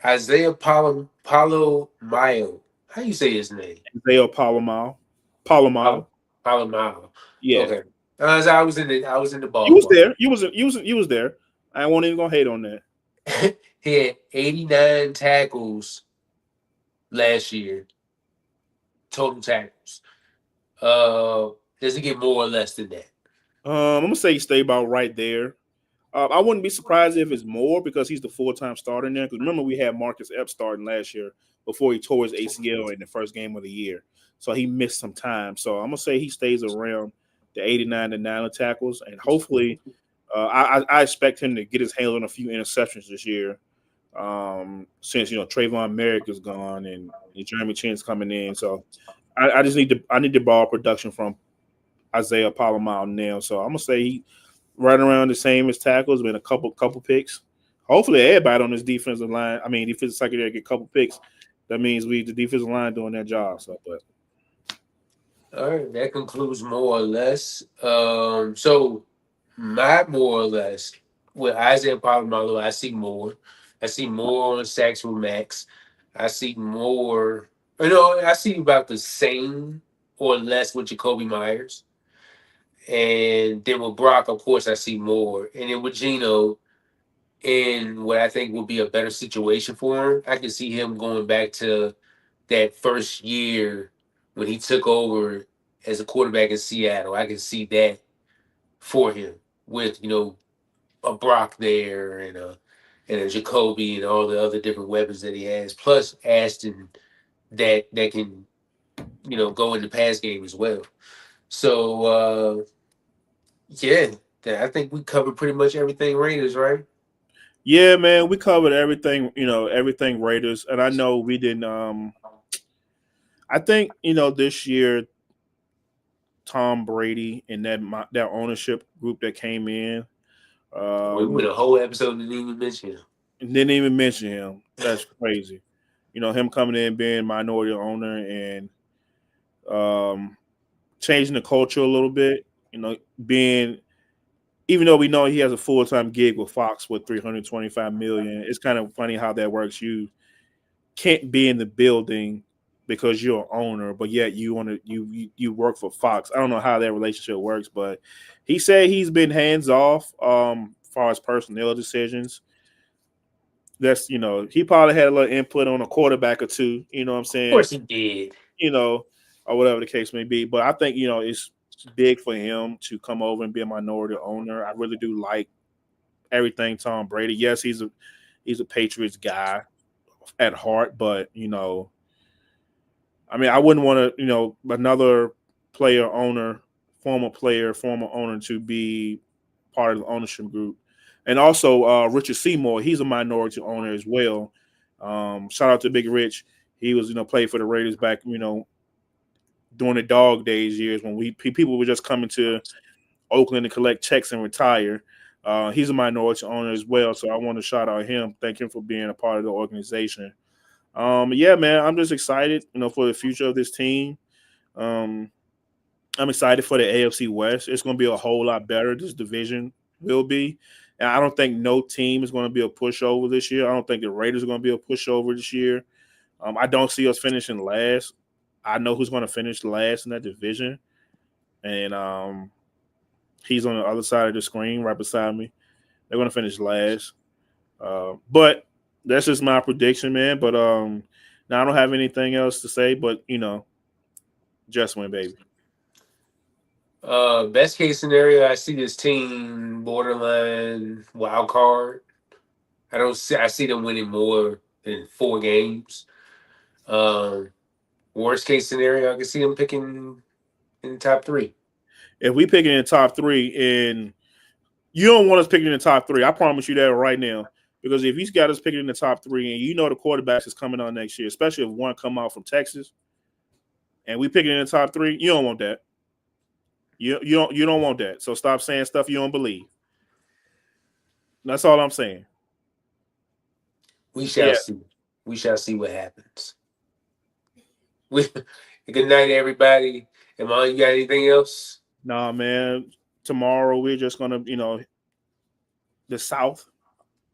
Isaiah Paulo Mayo. How you say his name? Isaiah Palomar. Palomar. Paulo Mayo. Yeah. Okay. So I was in the You was ballpark. there. You was there. I won't even gonna hate on that. He had 89 tackles last year, total tackles. Does he get more or less than that? I'm gonna say he stay about right there. I wouldn't be surprised if it's more because he's the full-time starter now. Because remember, we had Marcus Epps starting last year before he tore his ACL in the first game of the year, so he missed some time. So I'm gonna say he stays around the 89 to 90 tackles, and hopefully, I expect him to get his hands on a few interceptions this year. Since Trayvon Merrick is gone and Jeremy Chinn's coming in, so I need to borrow production from Isaiah Palomar now. So I'm gonna say he right around the same as tackles, been a couple picks. Hopefully, everybody on this defensive line, defensive secondary, get a couple picks. That means the defensive line doing their job. So, but All right, that concludes more or less. So my more or less with Isaiah Palomalo, I see more. I see more on sacks with Max. I see more. I see about the same or less with Jacoby Myers. And then with Brock, of course, I see more. And then with Gino, in what I think will be a better situation for him, I can see him going back to that first year when he took over as a quarterback in Seattle. I can see that for him with a Brock there and a Jacoby and all the other different weapons that he has, plus Ashton that can go in the pass game as well. So yeah, I think we covered pretty much everything Raiders, right? yeah, man, we covered everything. Everything Raiders, and I know we didn't. I think this year Tom Brady and that ownership group that came in. We went a whole episode and didn't even mention him. Didn't even mention him. That's crazy. Him coming in being minority owner and um, changing the culture a little bit. Being even though we know he has a full time gig with Fox with 325 million, it's kind of funny how that works. You can't be in the building because you're an owner, but yet you want to you work for Fox. I don't know how that relationship works, but he said he's been hands off as far as personnel decisions. That's he probably had a little input on a quarterback or two. You know what I'm Of saying? course he did. You know, or whatever the case may be. But I think it's big for him to come over and be a minority owner. I really do like everything Tom Brady. Yes, he's a Patriots guy at heart, but I wouldn't want to another former owner to be part of the ownership group. And also Richard Seymour, he's a minority owner as well. Shout out to Big Rich. He was played for the Raiders back during the dog days years when people were just coming to Oakland to collect checks and retire. He's a minority owner as well, so I want to shout out him. Thank him for being a part of the organization. Yeah, man, I'm just excited, for the future of this team. Um, I'm excited for the AFC West. It's going to be a whole lot better. This division will be. And I don't think no team is going to be a pushover this year. I don't think the Raiders are going to be a pushover this year. I don't see us finishing last. I know who's going to finish last in that division. And he's on the other side of the screen right beside me. They're going to finish last. But that's just my prediction, man. But now I don't have anything else to say, but just win, baby. Best case scenario, I see this team borderline wild card. I see them winning more than 4 games. Um, Worst case scenario, I can see him picking in the top 3. If we pick it in the top 3, and you don't want us picking in the top 3, I promise you that right now. Because if he's got us picking in the top 3, and you know the quarterbacks is coming on next year, especially if one come out from Texas, and we pick it in the top 3, you don't want that. You don't want that. So stop saying stuff you don't believe. That's all I'm saying. We shall see. We shall see what happens. Good night, everybody. Iman, you got anything else? Nah, man. Tomorrow we're just gonna, the South.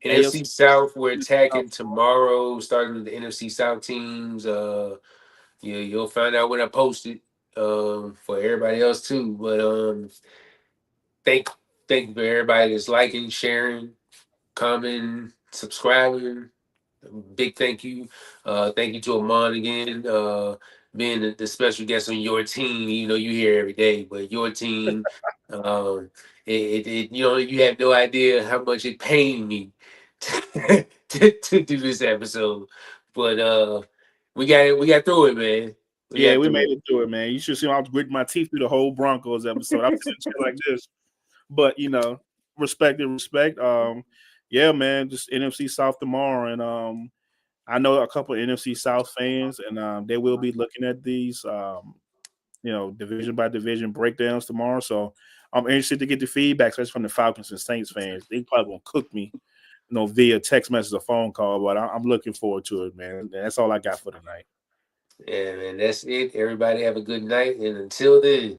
NFC AFC South, we're attacking tomorrow, starting with the NFC South teams. You'll find out when I post it. For everybody else too. But thank you for everybody that's liking, sharing, commenting, subscribing. Big thank you. Thank you to Amon again, being the special guest on your team. You know, you hear every day, but your team, you have no idea how much it pained me to do this episode. But we got through it, man. We made it through it, man. You should see I was gritting my teeth through the whole Broncos episode. I'm sitting like this. But respect and respect. Yeah, man, just NFC South tomorrow. And I know a couple of NFC South fans, and they will be looking at these division by division breakdowns tomorrow. So I'm interested to get the feedback, especially from the Falcons and Saints fans. They probably gonna cook me, via text message or phone call, but I'm looking forward to it, man. That's all I got for tonight. Yeah, man, that's it. Everybody have a good night, and until then.